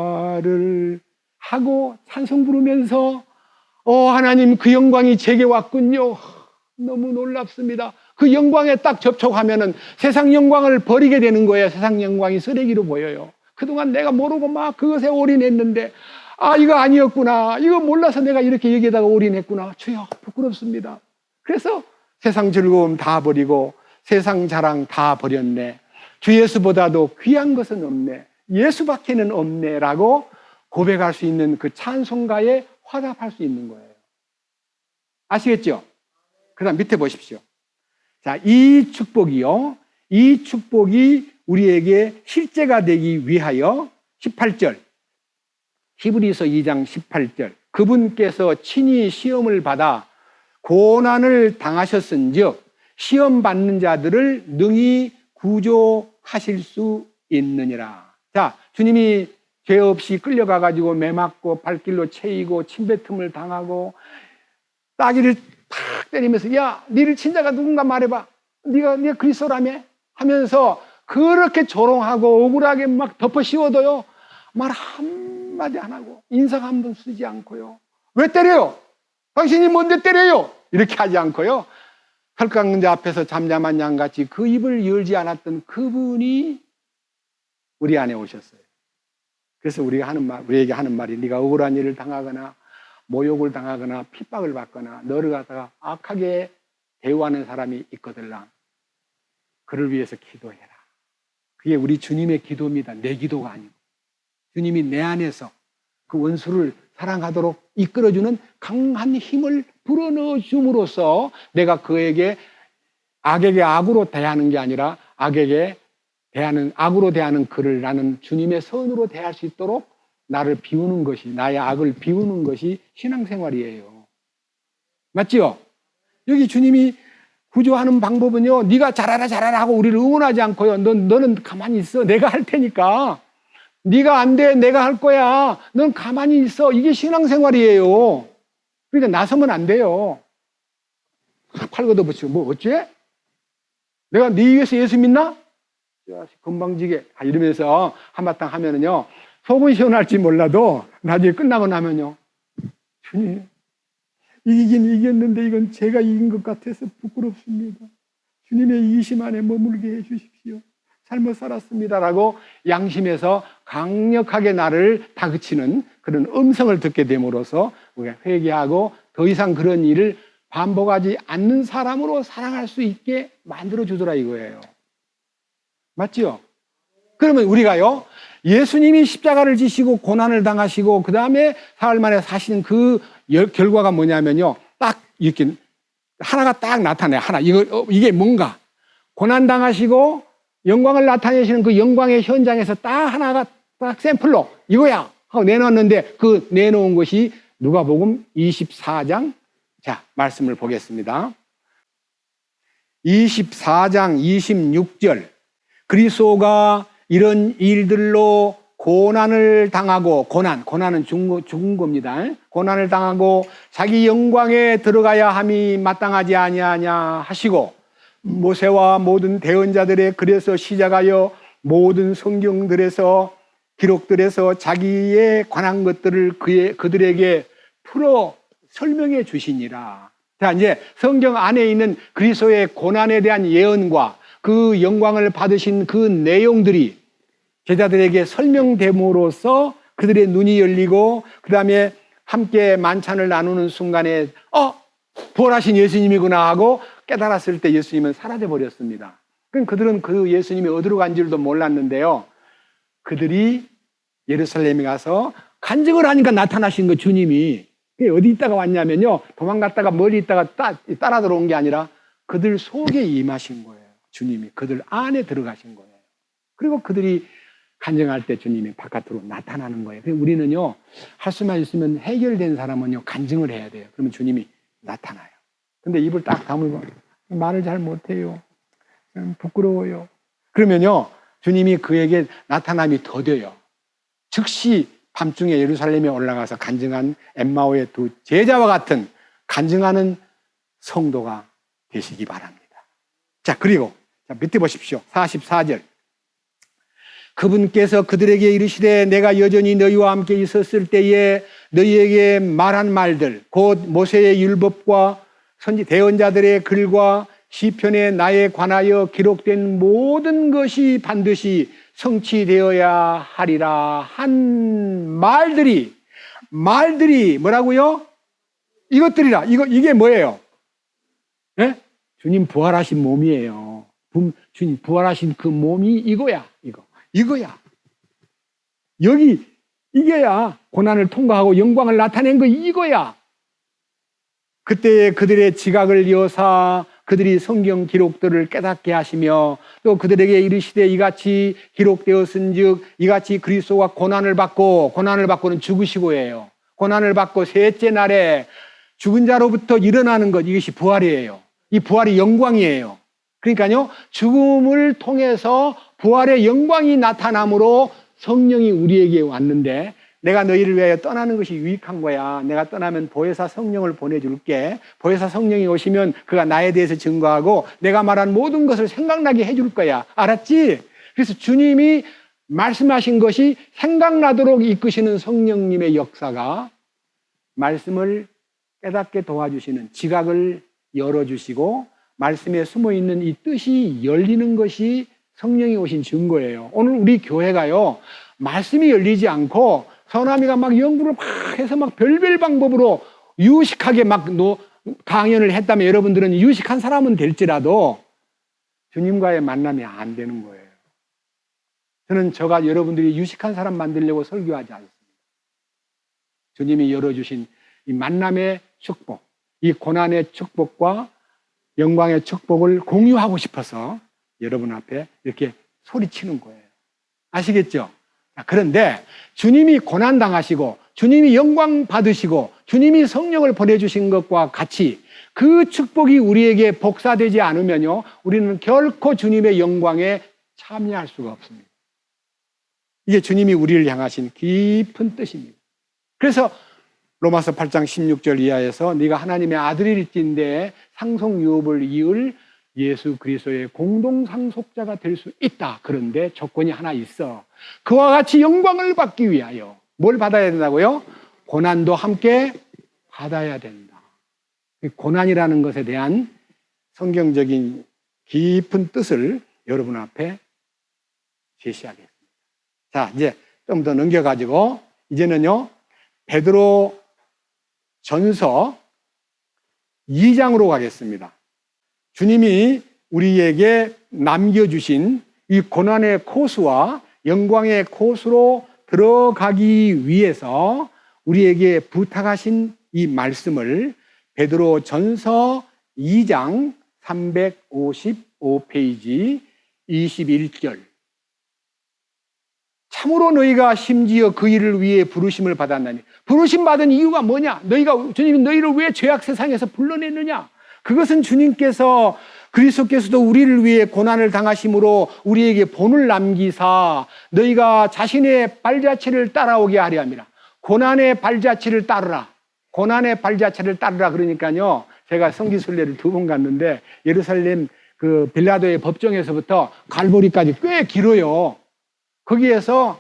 할렐루야를 하고 찬송 부르면서 하나님 그 영광이 제게 왔군요. 너무 놀랍습니다. 그 영광에 딱 접촉하면은 세상 영광을 버리게 되는 거예요. 세상 영광이 쓰레기로 보여요. 그동안 내가 모르고 막 그것에 올인했는데 이거 아니었구나. 이거 몰라서 내가 이렇게 여기다가 올인했구나. 주여 부끄럽습니다. 그래서 세상 즐거움 다 버리고 세상 자랑 다 버렸네. 주 예수보다도 귀한 것은 없네. 예수밖에는 없네 라고 고백할 수 있는 그 찬송가에 화답할 수 있는 거예요. 아시겠죠? 그 다음 밑에 보십시오. 자, 이 축복이요. 이 축복이 우리에게 실제가 되기 위하여 18절 히브리서 2장 18절 그분께서 친히 시험을 받아 고난을 당하셨은즉 시험 받는 자들을 능히 구조하실 수 있느니라. 자, 주님이 죄 없이 끌려가가지고 매 맞고 발길로 채이고 침뱉음을 당하고 따귀를 탁 때리면서 야, 니를 친 자가 누군가 말해봐. 네가 그리스도라며 하면서 그렇게 조롱하고 억울하게 막 덮어 씌워도요 말 한마디 안 하고 인상 한 번 쓰지 않고요. 왜 때려요? 당신이 뭔데 때려요? 이렇게 하지 않고요. 털 깎는 자 앞에서 잠잠한 양같이 그 입을 열지 않았던 그분이 우리 안에 오셨어요. 그래서 우리에게 하는 말이 네가 억울한 일을 당하거나 모욕을 당하거나 핍박을 받거나 너를 갖다가 악하게 대우하는 사람이 있거들라. 그를 위해서 기도해라. 그게 우리 주님의 기도입니다. 내 기도가 아니고 주님이 내 안에서 그 원수를 사랑하도록 이끌어주는 강한 힘을 불어넣어 줌으로써 내가 그에게 악에게 악으로 대하는 게 아니라 악으로 대하는 그를 나는 주님의 선으로 대할 수 있도록 나를 비우는 것이, 나의 악을 비우는 것이 신앙생활이에요. 맞지요? 여기 주님이 구조하는 방법은요, 네가 잘하라 하고 우리를 응원하지 않고요. 너는 가만히 있어. 내가 할 테니까. 네가 안 돼. 내가 할 거야. 넌 가만히 있어. 이게 신앙생활이에요. 그러니까 나서면 안 돼요. 팔 걷어붙이고 뭐 어째? 내가 네 위해서 예수 믿나? 건방지게 이러면서 한바탕 하면은요 속은 시원할지 몰라도 나중에 끝나고 나면요 주님 이기긴 이겼는데 이건 제가 이긴 것 같아서 부끄럽습니다. 주님의 이기심 안에 머물게 해주십시오. 잘못 살았습니다라고 양심에서 강력하게 나를 다그치는 그런 음성을 듣게 됨으로써 우리가 회개하고 더 이상 그런 일을 반복하지 않는 사람으로 살아갈 수 있게 만들어주더라 이거예요. 맞지요? 그러면 우리가요 예수님이 십자가를 지시고 고난을 당하시고 그 다음에 사흘 만에 사시는 그 결과가 뭐냐면요 딱 이렇게 하나가 딱 나타나요. 하나 이게 뭔가 고난 당하시고 영광을 나타내시는 그 영광의 현장에서 딱 하나가 딱 샘플로 이거야 하고 내놓았는데 그 내놓은 것이 누가복음 24장 자 말씀을 보겠습니다. 24장 26절 그리스도가 이런 일들로 고난을 당하고 고난은 죽은 겁니다. 고난을 당하고 자기 영광에 들어가야 함이 마땅하지 아니하냐 하시고 모세와 모든 대언자들의 글에서 시작하여 모든 성경들에서 기록들에서 자기에 관한 것들을 그들에게 풀어 설명해 주시니라. 자, 이제 성경 안에 있는 그리스도의 고난에 대한 예언과 그 영광을 받으신 그 내용들이 제자들에게 설명됨으로써 그들의 눈이 열리고 그 다음에 함께 만찬을 나누는 순간에 부활하신 예수님이구나 하고 깨달았을 때 예수님은 사라져 버렸습니다. 그럼 그들은 그 예수님이 어디로 간 줄도 몰랐는데요. 그들이 예루살렘에 가서 간증을 하니까 나타나신 거 주님이 어디 있다가 왔냐면요. 도망갔다가 멀리 있다가 따라 들어온 게 아니라 그들 속에 임하신 거예요. 주님이 그들 안에 들어가신 거예요. 그리고 그들이 간증할 때 주님이 바깥으로 나타나는 거예요. 우리는요, 할 수만 있으면 해결된 사람은요, 간증을 해야 돼요. 그러면 주님이 나타나요. 근데 입을 딱 다물고 말을 잘 못해요. 부끄러워요. 그러면요, 주님이 그에게 나타남이 더뎌요. 즉시 밤중에 예루살렘에 올라가서 간증한 엠마오의 두 제자와 같은 간증하는 성도가 되시기 바랍니다. 자, 그리고 밑에 보십시오. 44절. 그분께서 그들에게 이르시되 내가 여전히 너희와 함께 있었을 때에 너희에게 말한 말들 곧 모세의 율법과 선지 대언자들의 글과 시편에 나에 관하여 기록된 모든 것이 반드시 성취되어야 하리라 한 말들이 뭐라고요? 이것들이라. 이게 뭐예요? 네? 주님 부활하신 몸이에요. 주님 부활하신 그 몸이 이거야. 이거야. 여기 이게야 고난을 통과하고 영광을 나타낸 거 이거야. 그때 그들의 지각을 여사 그들이 성경 기록들을 깨닫게 하시며 또 그들에게 이르시되 이같이 기록되었은즉 이같이 그리스도가 고난을 받고는 죽으시고예요. 고난을 받고 셋째 날에 죽은 자로부터 일어나는 것, 이것이 부활이에요. 이 부활이 영광이에요. 그러니까요, 죽음을 통해서 부활의 영광이 나타남으로 성령이 우리에게 왔는데 내가 너희를 위하여 떠나는 것이 유익한 거야. 내가 떠나면 보혜사 성령을 보내줄게. 보혜사 성령이 오시면 그가 나에 대해서 증거하고 내가 말한 모든 것을 생각나게 해줄 거야. 알았지? 그래서 주님이 말씀하신 것이 생각나도록 이끄시는 성령님의 역사가 말씀을 깨닫게 도와주시는 지각을 열어주시고 말씀에 숨어있는 이 뜻이 열리는 것이 성령이 오신 증거예요. 오늘 우리 교회가요, 말씀이 열리지 않고 서남이가 막 연구를 막 해서 막 별별 방법으로 유식하게 막 강연을 했다면 여러분들은 유식한 사람은 될지라도 주님과의 만남이 안 되는 거예요. 저는 여러분들이 유식한 사람 만들려고 설교하지 않습니다. 주님이 열어주신 이 만남의 축복, 이 고난의 축복과 영광의 축복을 공유하고 싶어서 여러분 앞에 이렇게 소리치는 거예요. 아시겠죠? 그런데 주님이 고난당하시고 주님이 영광 받으시고 주님이 성령을 보내주신 것과 같이 그 축복이 우리에게 복사되지 않으면요, 우리는 결코 주님의 영광에 참여할 수가 없습니다. 이게 주님이 우리를 향하신 깊은 뜻입니다. 그래서 로마서 8장 16절 이하에서 네가 하나님의 아들일진데 상속 유업을 이을 예수 그리스도의 공동 상속자가 될 수 있다. 그런데 조건이 하나 있어. 그와 같이 영광을 받기 위하여 뭘 받아야 된다고요? 고난도 함께 받아야 된다. 고난이라는 것에 대한 성경적인 깊은 뜻을 여러분 앞에 제시하겠습니다. 자, 이제 좀 더 넘겨가지고 이제는요, 베드로 전서 2장으로 가겠습니다. 주님이 우리에게 남겨주신 이 고난의 코스와 영광의 코스로 들어가기 위해서 우리에게 부탁하신 이 말씀을 베드로 전서 2장 355페이지 21절. 참으로 너희가 심지어 그 일을 위해 부르심을 받았나니. 부르심 받은 이유가 뭐냐? 주님이 너희를 왜 죄악 세상에서 불러냈느냐? 그것은 주님께서 그리스도께서도 우리를 위해 고난을 당하심으로 우리에게 본을 남기사 너희가 자신의 발자취를 따라오게 하려 함이라. 고난의 발자취를 따르라. 고난의 발자취를 따르라. 그러니까요, 제가 성지순례를 2번 갔는데 예루살렘 그 빌라도의 법정에서부터 갈보리까지 꽤 길어요. 거기에서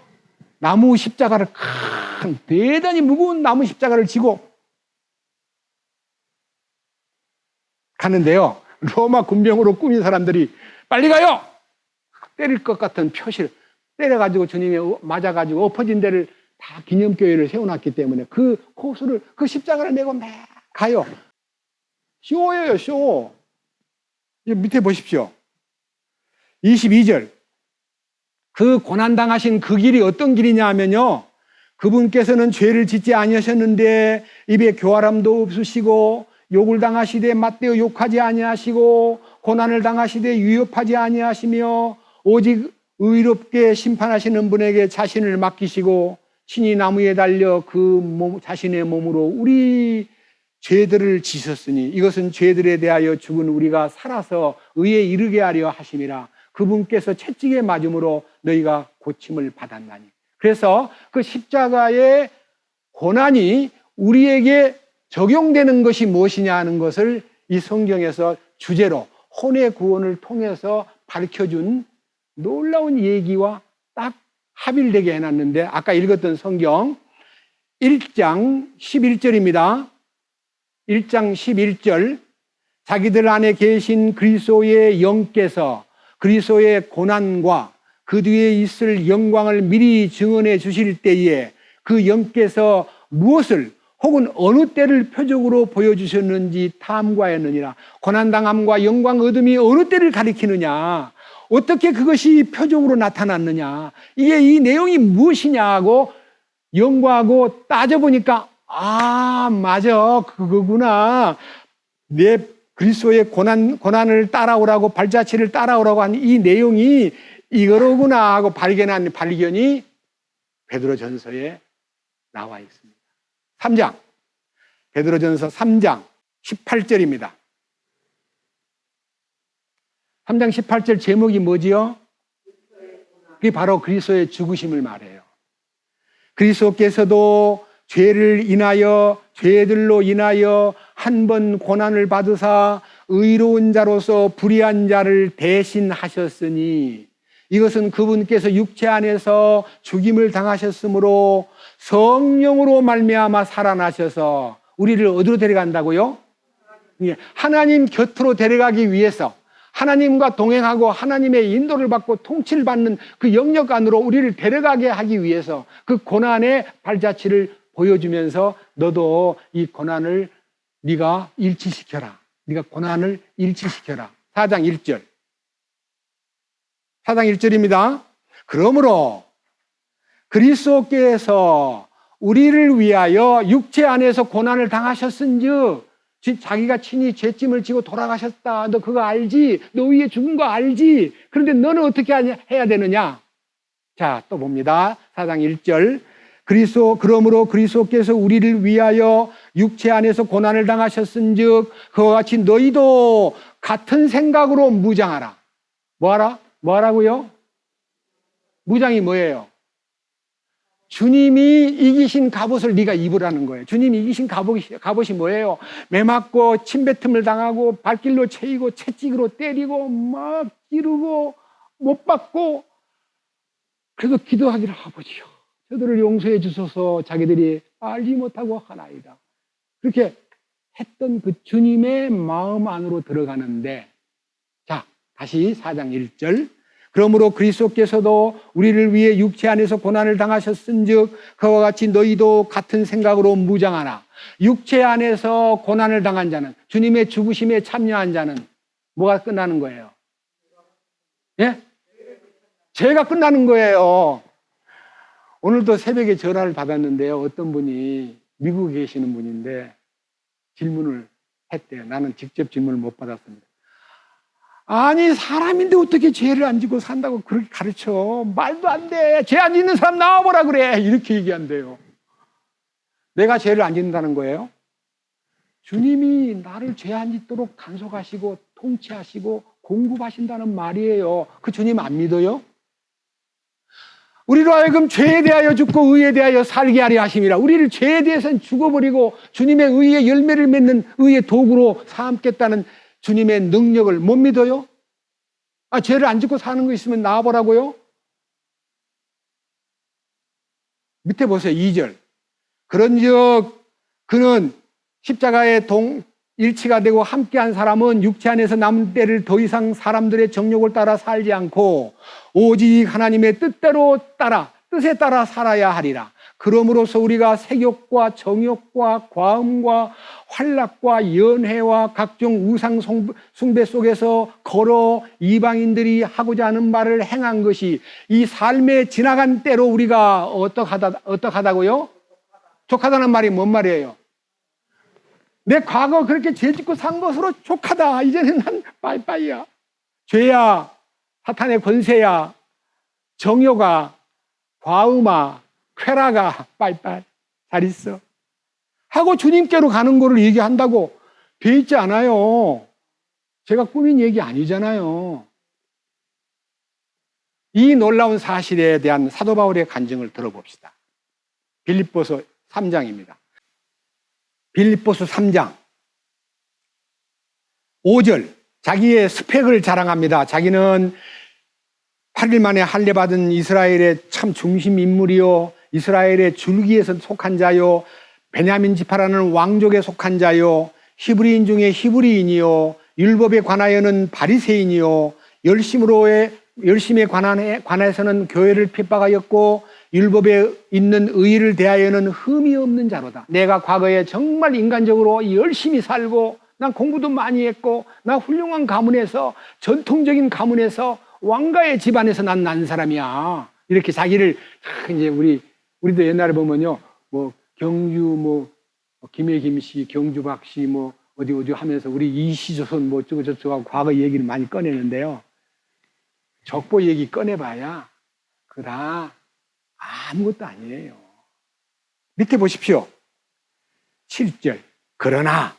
나무 십자가를 대단히 무거운 나무 십자가를 지고 가는데요. 로마 군병으로 꾸민 사람들이 빨리 가요! 때릴 것 같은 표시를 때려가지고 주님이 맞아가지고 엎어진 데를 다 기념교회를 세워놨기 때문에 그 코스를, 그 십자가를 메고 막 가요. 쇼예요, 쇼. 밑에 보십시오. 22절. 그 고난당하신 그 길이 어떤 길이냐 하면요. 그분께서는 죄를 짓지 아니하셨는데 입에 교활함도 없으시고 욕을 당하시되 맞대어 욕하지 아니하시고 고난을 당하시되 위협하지 아니하시며 오직 의롭게 심판하시는 분에게 자신을 맡기시고 신이 나무에 달려 그 자신의 몸으로 우리 죄들을 지셨으니 이것은 죄들에 대하여 죽은 우리가 살아서 의에 이르게 하려 하심이라. 그분께서 채찍에 맞음으로 너희가 고침을 받았나니. 그래서 그 십자가의 고난이 우리에게 적용되는 것이 무엇이냐 하는 것을 이 성경에서 주제로 혼의 구원을 통해서 밝혀준 놀라운 얘기와 딱 합일되게 해놨는데, 아까 읽었던 성경 1장 11절입니다. 1장 11절. 자기들 안에 계신 그리스도의 영께서 그리스도의 고난과 그 뒤에 있을 영광을 미리 증언해 주실 때에 그 영께서 무엇을 혹은 어느 때를 표적으로 보여주셨는지 탐구하였느니라. 고난당함과 영광 얻음이 어느 때를 가리키느냐, 어떻게 그것이 표적으로 나타났느냐, 이게 이 내용이 무엇이냐고 연구하고 따져보니까 맞아, 그거구나. 내 그리스도의 고난을 따라오라고, 발자취를 따라오라고 한 이 내용이 이거로구나 하고 발견한 발견이 베드로전서에 나와 있습니다. 3장, 베드로전서 3장 18절입니다. 3장 18절 제목이 뭐지요? 그게 바로 그리스도의 죽으심을 말해요. 그리스도께서도 죄들로 인하여 한 번 고난을 받으사 의로운 자로서 불의한 자를 대신하셨으니 이것은 그분께서 육체 안에서 죽임을 당하셨으므로 성령으로 말미암아 살아나셔서 우리를 어디로 데려간다고요? 하나님 곁으로 데려가기 위해서, 하나님과 동행하고 하나님의 인도를 받고 통치를 받는 그 영역 안으로 우리를 데려가게 하기 위해서 그 고난의 발자취를 보여주면서 너도 이 고난을 네가 일치시켜라. 네가 고난을 일치시켜라. 4장 1절. 4장 1절입니다. 그러므로 그리스도께서 우리를 위하여 육체 안에서 고난을 당하셨은즉, 자기가 친히 죄짐을 지고 돌아가셨다. 너 그거 알지? 너 위에 죽은 거 알지? 그런데 너는 어떻게 해야 되느냐? 자, 또 봅니다. 4장 1절. 그러므로 그리스도께서 우리를 위하여 육체 안에서 고난을 당하셨은즉 그와 같이 너희도 같은 생각으로 무장하라. 뭐하라고요? 무장이 뭐예요? 주님이 이기신 갑옷을 네가 입으라는 거예요. 주님이 이기신 갑옷이 뭐예요? 매맞고 침뱉음을 당하고 발길로 채이고 채찍으로 때리고 막 찌르고 못 받고, 그래서 기도하기를, 아버지요 저들을 용서해 주소서, 자기들이 알지 못하고 하나이다. 그렇게 했던 그 주님의 마음 안으로 들어가는데, 자, 다시 4장 1절. 그러므로 그리스도께서도 우리를 위해 육체 안에서 고난을 당하셨은즉 그와 같이 너희도 같은 생각으로 무장하라. 육체 안에서 고난을 당한 자는, 주님의 죽으심에 참여한 자는 뭐가 끝나는 거예요? 예? 죄가 끝나는 거예요. 오늘도 새벽에 전화를 받았는데요. 어떤 분이 미국에 계시는 분인데 질문을 했대요. 나는 직접 질문을 못 받았습니다. 아니, 사람인데 어떻게 죄를 안 지고 산다고 그렇게 가르쳐? 말도 안 돼. 죄 안 짓는 사람 나와보라 그래. 이렇게 얘기한대요. 내가 죄를 안 짓는다는 거예요? 주님이 나를 죄 안 짓도록 단속하시고 통치하시고 공급하신다는 말이에요. 그 주님 안 믿어요? 우리로 하여금 죄에 대하여 죽고 의에 대하여 살게 하려 하심이라. 우리를 죄에 대해서는 죽어버리고 주님의 의의 열매를 맺는 의의 도구로 삼겠다는 주님의 능력을 못 믿어요? 죄를 안 짓고 사는 거 있으면 나와보라고요? 밑에 보세요. 2절. 그런즉 그는 십자가에 일치가 되고 함께한 사람은 육체 안에서 남은 때를 더 이상 사람들의 정욕을 따라 살지 않고 오직 하나님의 뜻에 따라 살아야 하리라. 그러므로서 우리가 색욕과 정욕과 과음과 환락과 연회와 각종 우상 숭배 속에서 걸어 이방인들이 하고자 하는 말을 행한 것이 이 삶의 지나간 때로 우리가 어떡하다고요? 족하다는 말이 뭔 말이에요? 내 과거 그렇게 죄 짓고 산 것으로 족하다. 이제는 난 빠이빠이야. 죄야, 사탄의 권세야, 정욕아, 과음아, 쾌락아, 빠이빠이. 잘 있어. 하고 주님께로 가는 거를 얘기한다고 돼 있지 않아요. 제가 꾸민 얘기 아니잖아요. 이 놀라운 사실에 대한 사도 바울의 간증을 들어봅시다. 빌립보서 3장입니다. 빌립보서 3장 5절 자기의 스펙을 자랑합니다. 자기는 8일 만에 할례받은 이스라엘의 참 중심 인물이요, 이스라엘의 줄기에서 속한 자요, 베냐민 지파라는 왕족에 속한 자요, 히브리인 중에 히브리인이요, 율법에 관하여는 바리새인이요, 열심에 관해서는 교회를 핍박하였고 율법에 있는 의의를 대하여는 흠이 없는 자로다. 내가 과거에 정말 인간적으로 열심히 살고 난 공부도 많이 했고 나 훌륭한 가문에서, 전통적인 가문에서, 왕가의 집안에서 난 사람이야. 이렇게 자기를 이제 우리도 옛날에 보면요, 뭐 경주 김해 김씨, 경주 박씨 어디 하면서 우리 이시조선 어쩌고 과거 얘기를 많이 꺼내는데요. 적보 얘기 꺼내봐야 그다 아무것도 아니에요. 밑에 보십시오. 7절. 그러나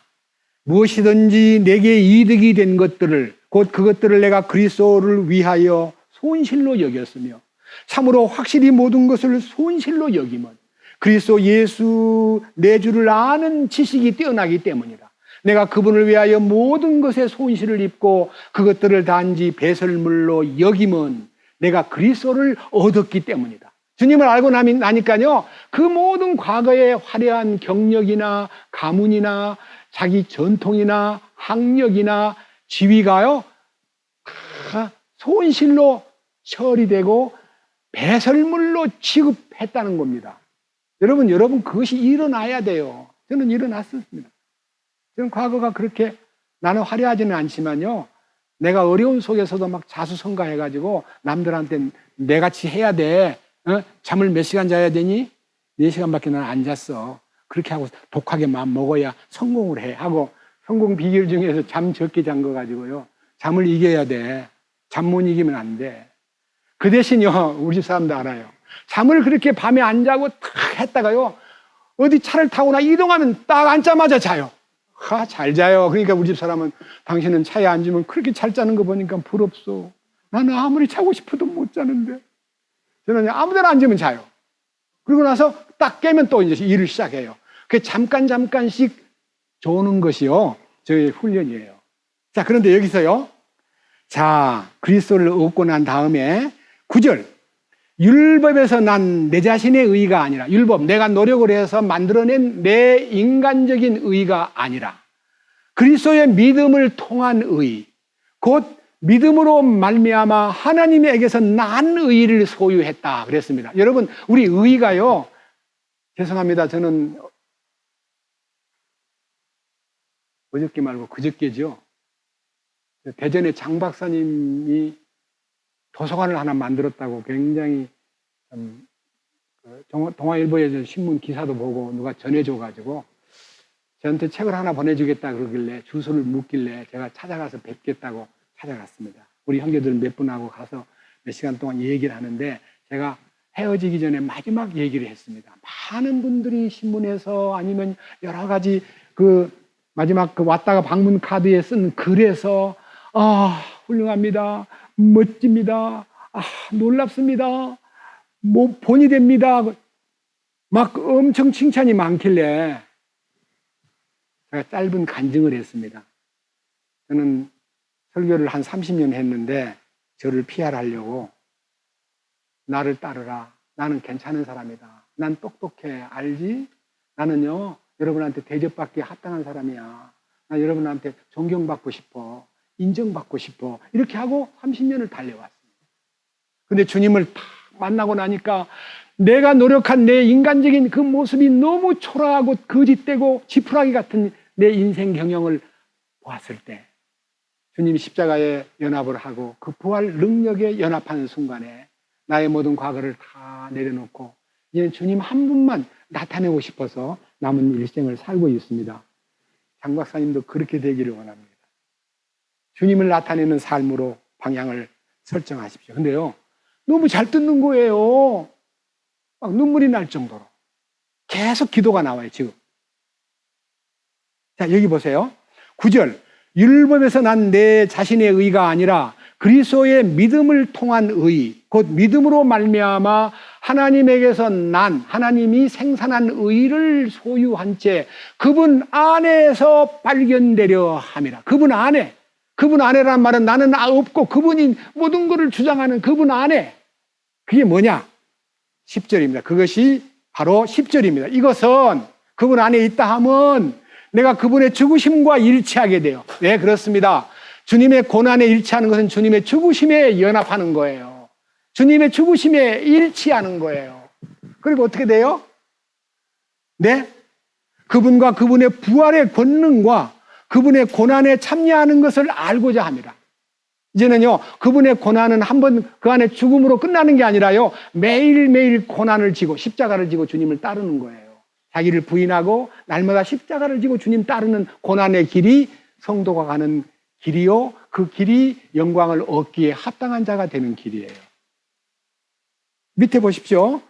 무엇이든지 내게 이득이 된 것들을, 곧 그것들을 내가 그리스도를 위하여 손실로 여겼으며 참으로 확실히 모든 것을 손실로 여김은 그리스도 예수 내 주를 아는 지식이 뛰어나기 때문이다. 내가 그분을 위하여 모든 것에 손실을 입고 그것들을 단지 배설물로 여김은 내가 그리스도를 얻었기 때문이다. 주님을 알고 나니까요, 그 모든 과거의 화려한 경력이나 가문이나 자기 전통이나 학력이나 지위가요, 다 손실로 처리되고 배설물로 취급했다는 겁니다. 여러분 그것이 일어나야 돼요. 저는 일어났습니다. 저는 과거가 그렇게 나는 화려하지는 않지만요, 내가 어려운 속에서도 막 자수성가해가지고 남들한테 내같이 해야 돼. 잠을 몇 시간 자야 되니? 4시간밖에 난 안 잤어. 그렇게 하고 독하게 마음 먹어야 성공을 해. 하고 성공 비결 중에서 잠 적게 잔 거 가지고요, 잠을 이겨야 돼. 잠 못 이기면 안 돼. 그 대신요, 우리 집 사람도 알아요. 잠을 그렇게 밤에 안 자고 탁 했다가요, 어디 차를 타거나 이동하면 딱 앉자마자 자요. 잘 자요. 그러니까 우리 집 사람은 당신은 차에 앉으면 그렇게 잘 자는 거 보니까 부럽소. 나는 아무리 자고 싶어도 못 자는데. 저는 아무 데나 앉으면 자요. 그러고 나서 딱 깨면 또 이제 일을 시작해요. 그 잠깐씩 조는 것이요, 저의 훈련이에요. 자, 그런데 여기서요, 자, 그리스도를 얻고 난 다음에 9절. 율법에서 난 내 자신의 의의가 아니라, 율법, 내가 노력을 해서 만들어낸 내 인간적인 의의가 아니라 그리스도의 믿음을 통한 의의, 곧 믿음으로 말미암아 하나님에게서 난 의의를 소유했다 그랬습니다. 여러분, 우리 의의가요, 죄송합니다. 저는 어저께 말고 그저께죠. 대전에 장 박사님이 도서관을 하나 만들었다고 굉장히 동아일보에 신문 기사도 보고 누가 전해줘가지고 저한테 책을 하나 보내주겠다 그러길래, 주소를 묻길래 제가 찾아가서 뵙겠다고 찾아갔습니다. 우리 형제들 몇 분하고 가서 몇 시간 동안 얘기를 하는데, 제가 헤어지기 전에 마지막 얘기를 했습니다. 많은 분들이 신문에서 아니면 여러 가지 마지막 왔다가 방문 카드에 쓴 글에서 훌륭합니다, 멋집니다, 놀랍습니다, 본이 됩니다, 막 엄청 칭찬이 많길래 제가 짧은 간증을 했습니다. 저는 설교를 한 30년 했는데 저를 피하려고 나를 따르라, 나는 괜찮은 사람이다, 난 똑똑해. 알지? 나는요, 여러분한테 대접받기에 합당한 사람이야. 나 여러분한테 존경받고 싶어. 인정받고 싶어. 이렇게 하고 30년을 달려왔습니다. 근데 주님을 딱 만나고 나니까 내가 노력한 내 인간적인 그 모습이 너무 초라하고 거짓되고 지푸라기 같은 내 인생 경영을 보았을 때 주님이 십자가에 연합을 하고 그 부활 능력에 연합하는 순간에 나의 모든 과거를 다 내려놓고 이제 주님 한 분만 나타내고 싶어서 남은 일생을 살고 있습니다. 장 박사님도 그렇게 되기를 원합니다. 주님을 나타내는 삶으로 방향을 설정하십시오. 근데요, 너무 잘 듣는 거예요. 막 눈물이 날 정도로. 계속 기도가 나와요, 지금. 자, 여기 보세요. 9절. 율법에서 난 내 자신의 의가 아니라 그리스도의 믿음을 통한 의, 곧 믿음으로 말미암아 하나님에게서 난 하나님이 생산한 의를 소유한 채 그분 안에서 발견되려 함이라. 그분 안에란 말은 나는 없고 그분이 모든 것을 주장하는 그분 안에. 그게 뭐냐? 10절입니다. 그것이 바로 10절입니다. 이것은 그분 안에 있다 하면 내가 그분의 죽으심과 일치하게 돼요. 네, 그렇습니다. 주님의 고난에 일치하는 것은 주님의 죽으심에 연합하는 거예요. 주님의 죽으심에 일치하는 거예요. 그리고 어떻게 돼요? 네? 그분과 그분의 부활의 권능과 그분의 고난에 참여하는 것을 알고자 합니다. 이제는요, 그분의 고난은 한번 그 안에 죽음으로 끝나는 게 아니라요, 매일매일 고난을 지고 십자가를 지고 주님을 따르는 거예요. 자기를 부인하고 날마다 십자가를 지고 주님 따르는 고난의 길이 성도가 가는 길이요, 그 길이 영광을 얻기에 합당한 자가 되는 길이에요. 밑에 보십시오.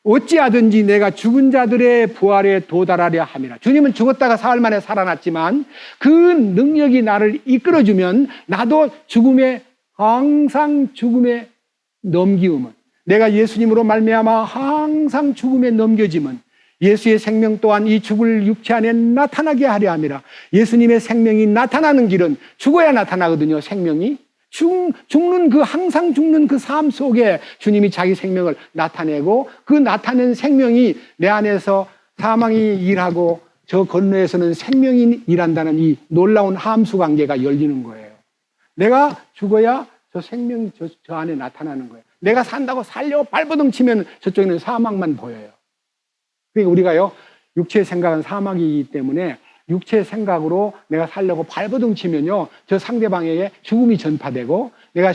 어찌하든지 내가 죽은 자들의 부활에 도달하려 함이라. 주님은 죽었다가 사흘 만에 살아났지만 그 능력이 나를 이끌어주면 나도 항상 죽음에 넘기움은, 내가 예수님으로 말미암아 항상 죽음에 넘겨짐은 예수의 생명 또한 이 죽을 육체 안에 나타나게 하려 함이라. 예수님의 생명이 나타나는 길은 죽어야 나타나거든요. 생명이 죽는 그 항상 죽는 그 삶 속에 주님이 자기 생명을 나타내고 그 나타낸 생명이 내 안에서 사망이 일하고 저 건너에서는 생명이 일한다는 이 놀라운 함수 관계가 열리는 거예요. 내가 죽어야 저 생명이 저 안에 나타나는 거예요. 내가 산다고 살려고 발버둥 치면 저쪽에는 사망만 보여요. 그러니까 우리가요, 육체의 생각은 사망이기 때문에 육체의 생각으로 내가 살려고 발버둥 치면요, 저 상대방에게 죽음이 전파되고, 내가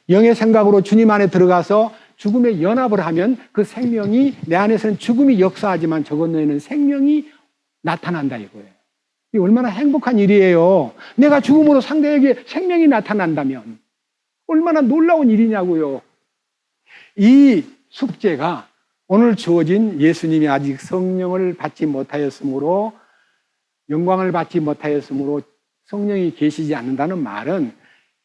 영의 생각으로 주님 안에 들어가서 죽음에 연합을 하면 그 생명이, 내 안에서는 죽음이 역사하지만 저 건너에는 생명이 나타난다 이거예요. 이게 얼마나 행복한 일이에요. 내가 죽음으로 상대에게 생명이 나타난다면 얼마나 놀라운 일이냐고요. 이 숙제가 오늘 주어진, 예수님이 아직 성령을 받지 못하였으므로, 영광을 받지 못하였으므로 성령이 계시지 않는다는 말은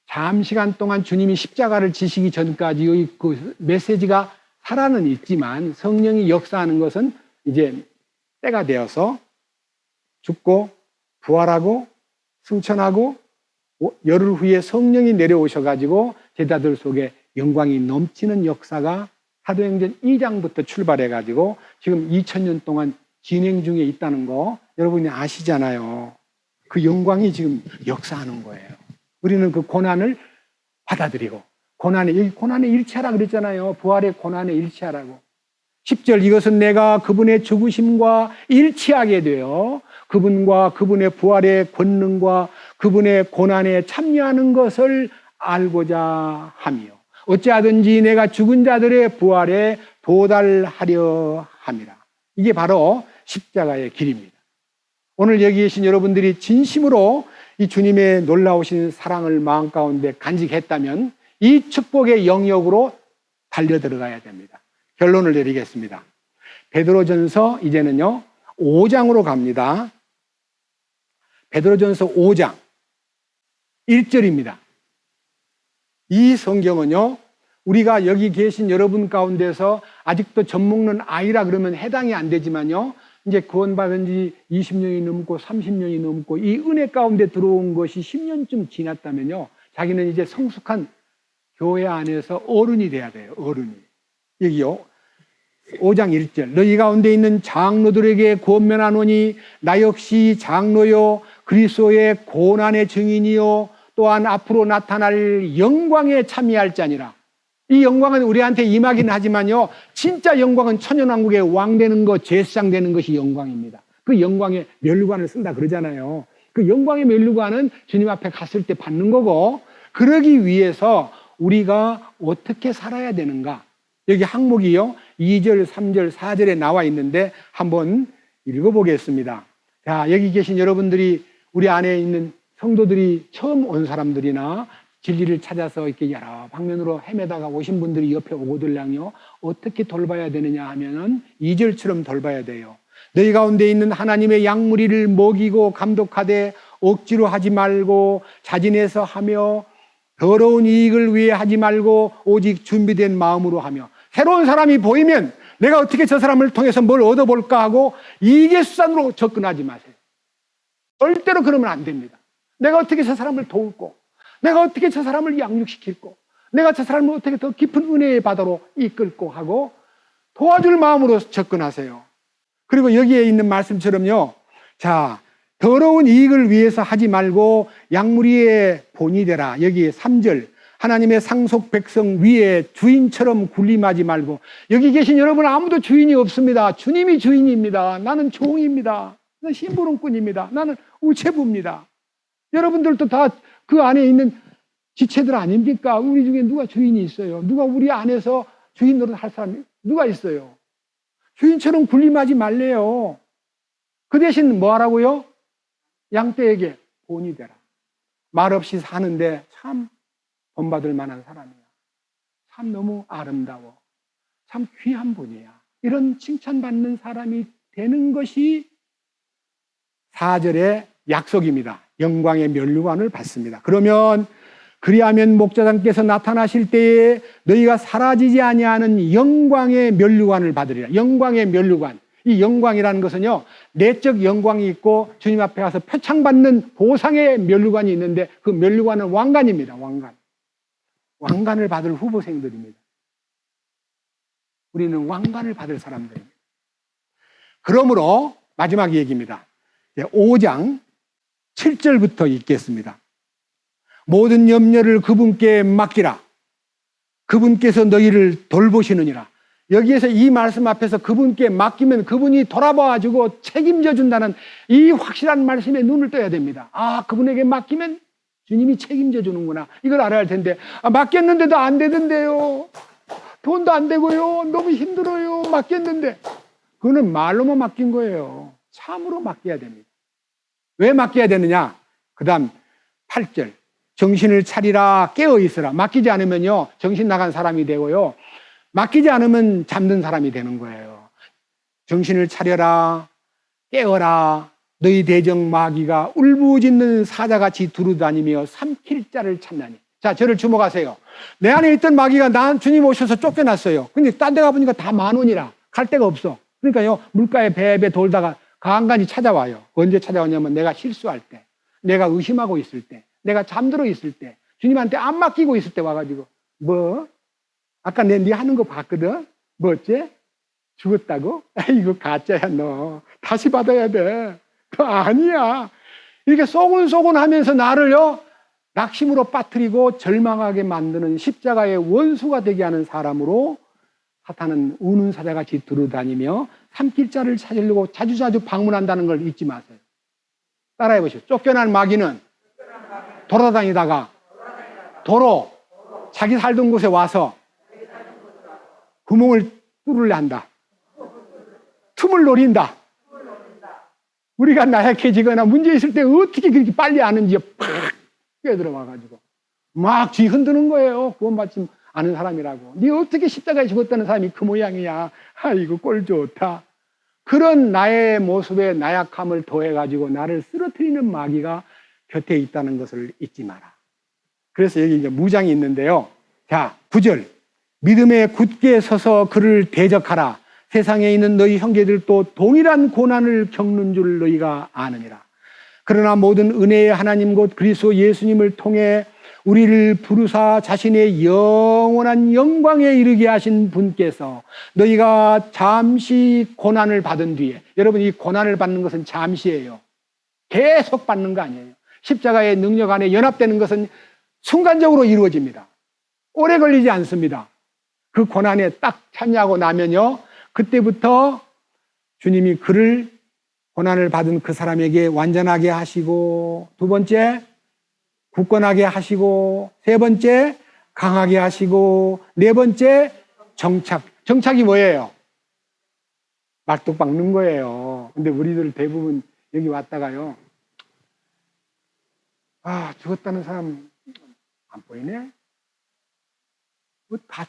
잠시간 동안 주님이 십자가를 지시기 전까지의 그 메시지가 살아는 있지만 성령이 역사하는 것은 이제 때가 되어서 죽고 부활하고 승천하고 열흘 후에 성령이 내려오셔가지고 제자들 속에 영광이 넘치는 역사가 사도행전 2장부터 출발해가지고 지금 2000년 동안 진행 중에 있다는 거 여러분이 아시잖아요. 그 영광이 지금 역사하는 거예요. 우리는 그 고난을 받아들이고 고난에 일치하라 그랬잖아요. 부활의 고난에 일치하라고. 10절, 이것은 내가 그분의 죽으심과 일치하게 되어 그분과 그분의 부활의 권능과 그분의 고난에 참여하는 것을 알고자 함이요. 어찌하든지 내가 죽은 자들의 부활에 도달하려 함이라. 이게 바로 십자가의 길입니다. 오늘 여기 계신 여러분들이 진심으로 이 주님의 놀라우신 사랑을 마음 가운데 간직했다면 이 축복의 영역으로 달려 들어가야 됩니다. 결론을 내리겠습니다. 베드로전서 이제는요 5장으로 갑니다. 베드로전서 5장 1절입니다. 이 성경은요, 우리가 여기 계신 여러분 가운데서 아직도 젖 먹는 아이라 그러면 해당이 안 되지만요, 이제 구원받은 지 20년이 넘고 30년이 넘고 이 은혜 가운데 들어온 것이 10년쯤 지났다면요, 자기는 이제 성숙한 교회 안에서 어른이 돼야 돼요. 어른이. 여기요, 5장 1절 너희 가운데 있는 장로들에게 권면하노니 나 역시 장로요 그리스도의 고난의 증인이요 또한 앞으로 나타날 영광에 참여할 자니라. 이 영광은 우리한테 임하긴 하지만요, 진짜 영광은 천연왕국의 왕 되는 것, 제사장 되는 것이 영광입니다. 그 영광의 면류관을 쓴다 그러잖아요. 그 영광의 면류관은 주님 앞에 갔을 때 받는 거고, 그러기 위해서 우리가 어떻게 살아야 되는가? 여기 항목이요 2절, 3절, 4절에 나와 있는데 한번 읽어보겠습니다. 자, 여기 계신 여러분들이, 우리 안에 있는 성도들이 처음 온 사람들이나 진리를 찾아서 이렇게 여러 방면으로 헤매다가 오신 분들이 옆에 오고들랑요 어떻게 돌봐야 되느냐 하면은 2절처럼 돌봐야 돼요. 너희 가운데 있는 하나님의 양무리를 먹이고 감독하되 억지로 하지 말고 자진해서 하며 더러운 이익을 위해 하지 말고 오직 준비된 마음으로 하며. 새로운 사람이 보이면 내가 어떻게 저 사람을 통해서 뭘 얻어볼까 하고 이익의 수단으로 접근하지 마세요. 절대로 그러면 안 됩니다. 내가 어떻게 저 사람을 도울고, 내가 어떻게 저 사람을 양육시킬고, 내가 저 사람을 어떻게 더 깊은 은혜의 바다로 이끌고 하고 도와줄 마음으로 접근하세요. 그리고 여기에 있는 말씀처럼요, 자, 더러운 이익을 위해서 하지 말고 양무리의 본이 되라. 여기 3절 하나님의 상속 백성 위에 주인처럼 군림하지 말고. 여기 계신 여러분 아무도 주인이 없습니다. 주님이 주인입니다. 나는 종입니다. 나는 심부름꾼입니다. 나는 우체부입니다. 여러분들도 다 그 안에 있는 지체들 아닙니까? 우리 중에 누가 주인이 있어요? 누가 우리 안에서 주인 노릇 할 사람이 누가 있어요? 주인처럼 군림하지 말래요. 그 대신 뭐 하라고요? 양떼에게 본이 되라. 말없이 사는데 참 본받을 만한 사람이야. 참 너무 아름다워. 참 귀한 분이야. 이런 칭찬받는 사람이 되는 것이 4절의 약속입니다. 영광의 면류관을 받습니다. 그러면 그리하면 목자장께서 나타나실 때에 너희가 사라지지 아니하는 영광의 면류관을 받으리라. 영광의 면류관. 이 영광이라는 것은요, 내적 영광이 있고 주님 앞에 가서 표창받는 보상의 면류관이 있는데 그 면류관은 왕관입니다. 왕관. 왕관을 받을 후보생들입니다. 우리는 왕관을 받을 사람들입니다. 그러므로 마지막 얘기입니다. 5장 7절부터 읽겠습니다. 모든 염려를 그분께 맡기라. 그분께서 너희를 돌보시느니라. 여기에서 이 말씀 앞에서 그분께 맡기면 그분이 돌아봐가지고 책임져 준다는 이 확실한 말씀에 눈을 떠야 됩니다. 아, 그분에게 맡기면 주님이 책임져 주는구나. 이걸 알아야 할 텐데, 아, 맡겼는데도 안 되던데요. 돈도 안 되고요. 너무 힘들어요. 맡겼는데. 그거는 말로만 맡긴 거예요. 참으로 맡겨야 됩니다. 왜 맡겨야 되느냐? 그 다음 8절. 정신을 차리라, 깨어 있으라. 맡기지 않으면요, 정신 나간 사람이 되고요. 맡기지 않으면 잠든 사람이 되는 거예요. 정신을 차려라, 깨어라. 너희 대적 마귀가 울부짖는 사자같이 두루다니며 삼킬 자를 찾나니. 자, 저를 주목하세요. 내 안에 있던 마귀가 난 주님 오셔서 쫓겨났어요. 근데 딴 데 가보니까 다 10,000원이라 갈 데가 없어. 그러니까요, 물가에 배배 돌다가 간간히 찾아와요. 언제 찾아오냐면 내가 실수할 때, 내가 의심하고 있을 때, 내가 잠들어 있을 때, 주님한테 안 맡기고 있을 때 와가지고, 뭐? 아까 네 하는 거 봤거든? 뭐 어째? 죽었다고? 이거 가짜야, 너. 다시 받아야 돼. 그거 아니야. 이렇게 소곤소곤 하면서 나를요, 낙심으로 빠뜨리고 절망하게 만드는 십자가의 원수가 되게 하는 사람으로 사탄은 우는 사자같이 두루다니며 삼킬 자를 찾으려고 자주자주 방문한다는 걸 잊지 마세요. 따라해 보시오. 쫓겨난 마귀는 돌아다니다가 도로 자기 살던 곳에 와서 구멍을 뚫으려 한다. 틈을 노린다. 우리가 나약해지거나 문제 있을 때 어떻게 그렇게 빨리 아는지 팍 뛰어들어와가지고 막 쥐 흔드는 거예요. 구원받지 않은 사람이라고. 네 어떻게 십자가에 죽었다는 사람이 그 모양이야. 아이고 꼴 좋다. 그런 나의 모습에 나약함을 더해가지고 나를 쓰러뜨리는 마귀가 곁에 있다는 것을 잊지 마라. 그래서 여기 이제 무장이 있는데요. 자, 9절. 믿음에 굳게 서서 그를 대적하라. 세상에 있는 너희 형제들도 동일한 고난을 겪는 줄 너희가 아느니라. 그러나 모든 은혜의 하나님 곧 그리스도 예수님을 통해 우리를 부르사 자신의 영원한 영광에 이르게 하신 분께서 너희가 잠시 고난을 받은 뒤에, 여러분 이 고난을 받는 것은 잠시예요. 계속 받는 거 아니에요. 십자가의 능력 안에 연합되는 것은 순간적으로 이루어집니다. 오래 걸리지 않습니다. 그 고난에 딱 참여하고 나면요, 그때부터 주님이 그를, 고난을 받은 그 사람에게 완전하게 하시고, 두 번째 굳건하게 하시고, 세 번째 강하게 하시고, 네 번째 정착이 뭐예요? 말뚝 박는 거예요. 근데 우리들 대부분 여기 왔다가요, 아, 죽었다는 사람 안 보이네? 뭐 다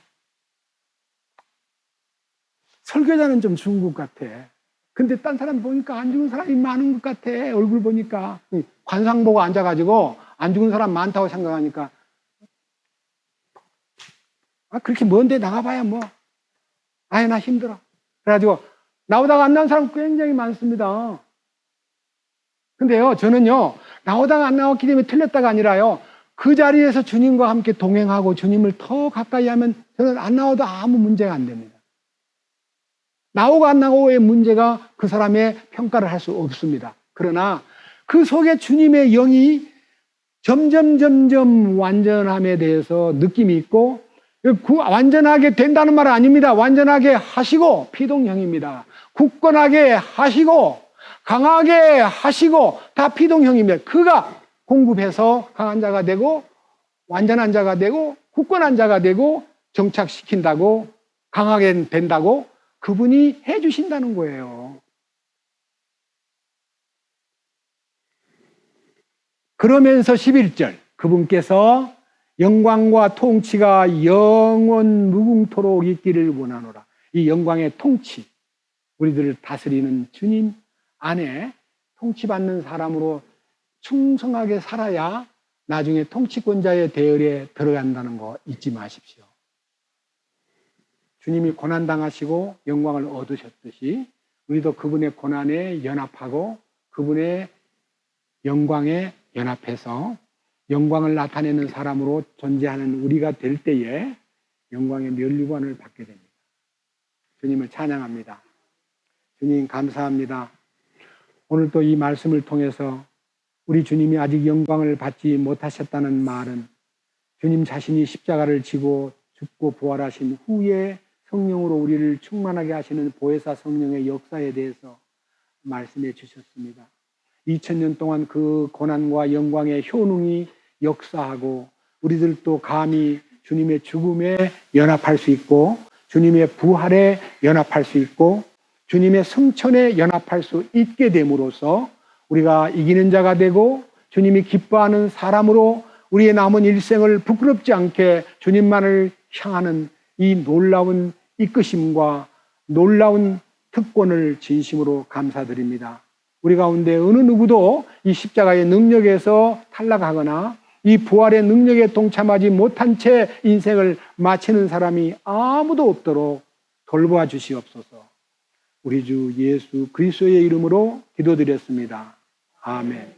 설교자는 좀 죽은 것 같아. 근데 딴 사람 보니까 안 죽은 사람이 많은 것 같아. 얼굴 보니까. 관상 보고 앉아가지고 안 죽은 사람 많다고 생각하니까, 아, 그렇게 먼데 나가봐야 뭐, 아예 나 힘들어. 그래가지고 나오다가 안 나온 사람 굉장히 많습니다. 근데요, 저는요, 나오다가 안 나왔기 때문에 틀렸다가 아니라요, 그 자리에서 주님과 함께 동행하고 주님을 더 가까이 하면 저는 안 나와도 아무 문제가 안 됩니다. 나오고 안 나오고의 문제가 그 사람의 평가를 할 수 없습니다. 그러나 그 속에 주님의 영이 점점 완전함에 대해서 느낌이 있고, 완전하게 된다는 말은 아닙니다. 완전하게 하시고, 피동형입니다. 굳건하게 하시고, 강하게 하시고, 다 피동형입니다. 그가 공급해서 강한 자가 되고, 완전한 자가 되고, 굳건한 자가 되고, 정착시킨다고, 강하게 된다고 그분이 해주신다는 거예요. 그러면서 11절, 그분께서 영광과 통치가 영원 무궁토록 있기를 원하노라. 이 영광의 통치, 우리들을 다스리는 주님 안에 통치받는 사람으로 충성하게 살아야 나중에 통치권자의 대열에 들어간다는 거 잊지 마십시오. 주님이 고난당하시고 영광을 얻으셨듯이 우리도 그분의 고난에 연합하고 그분의 영광에 연합해서 영광을 나타내는 사람으로 존재하는 우리가 될 때에 영광의 면류관을 받게 됩니다. 주님을 찬양합니다. 주님 감사합니다. 오늘 또 이 말씀을 통해서 우리 주님이 아직 영광을 받지 못하셨다는 말은 주님 자신이 십자가를 지고 죽고 부활하신 후에 성령으로 우리를 충만하게 하시는 보혜사 성령의 역사에 대해서 말씀해 주셨습니다. 2000년 동안 그 고난과 영광의 효능이 역사하고 우리들도 감히 주님의 죽음에 연합할 수 있고 주님의 부활에 연합할 수 있고 주님의 승천에 연합할 수 있게 됨으로써 우리가 이기는 자가 되고 주님이 기뻐하는 사람으로 우리의 남은 일생을 부끄럽지 않게 주님만을 향하는 이 놀라운 이끄심과 놀라운 특권을 진심으로 감사드립니다. 우리 가운데 어느 누구도 이 십자가의 능력에서 탈락하거나 이 부활의 능력에 동참하지 못한 채 인생을 마치는 사람이 아무도 없도록 돌보아 주시옵소서. 우리 주 예수 그리스도의 이름으로 기도드렸습니다. 아멘.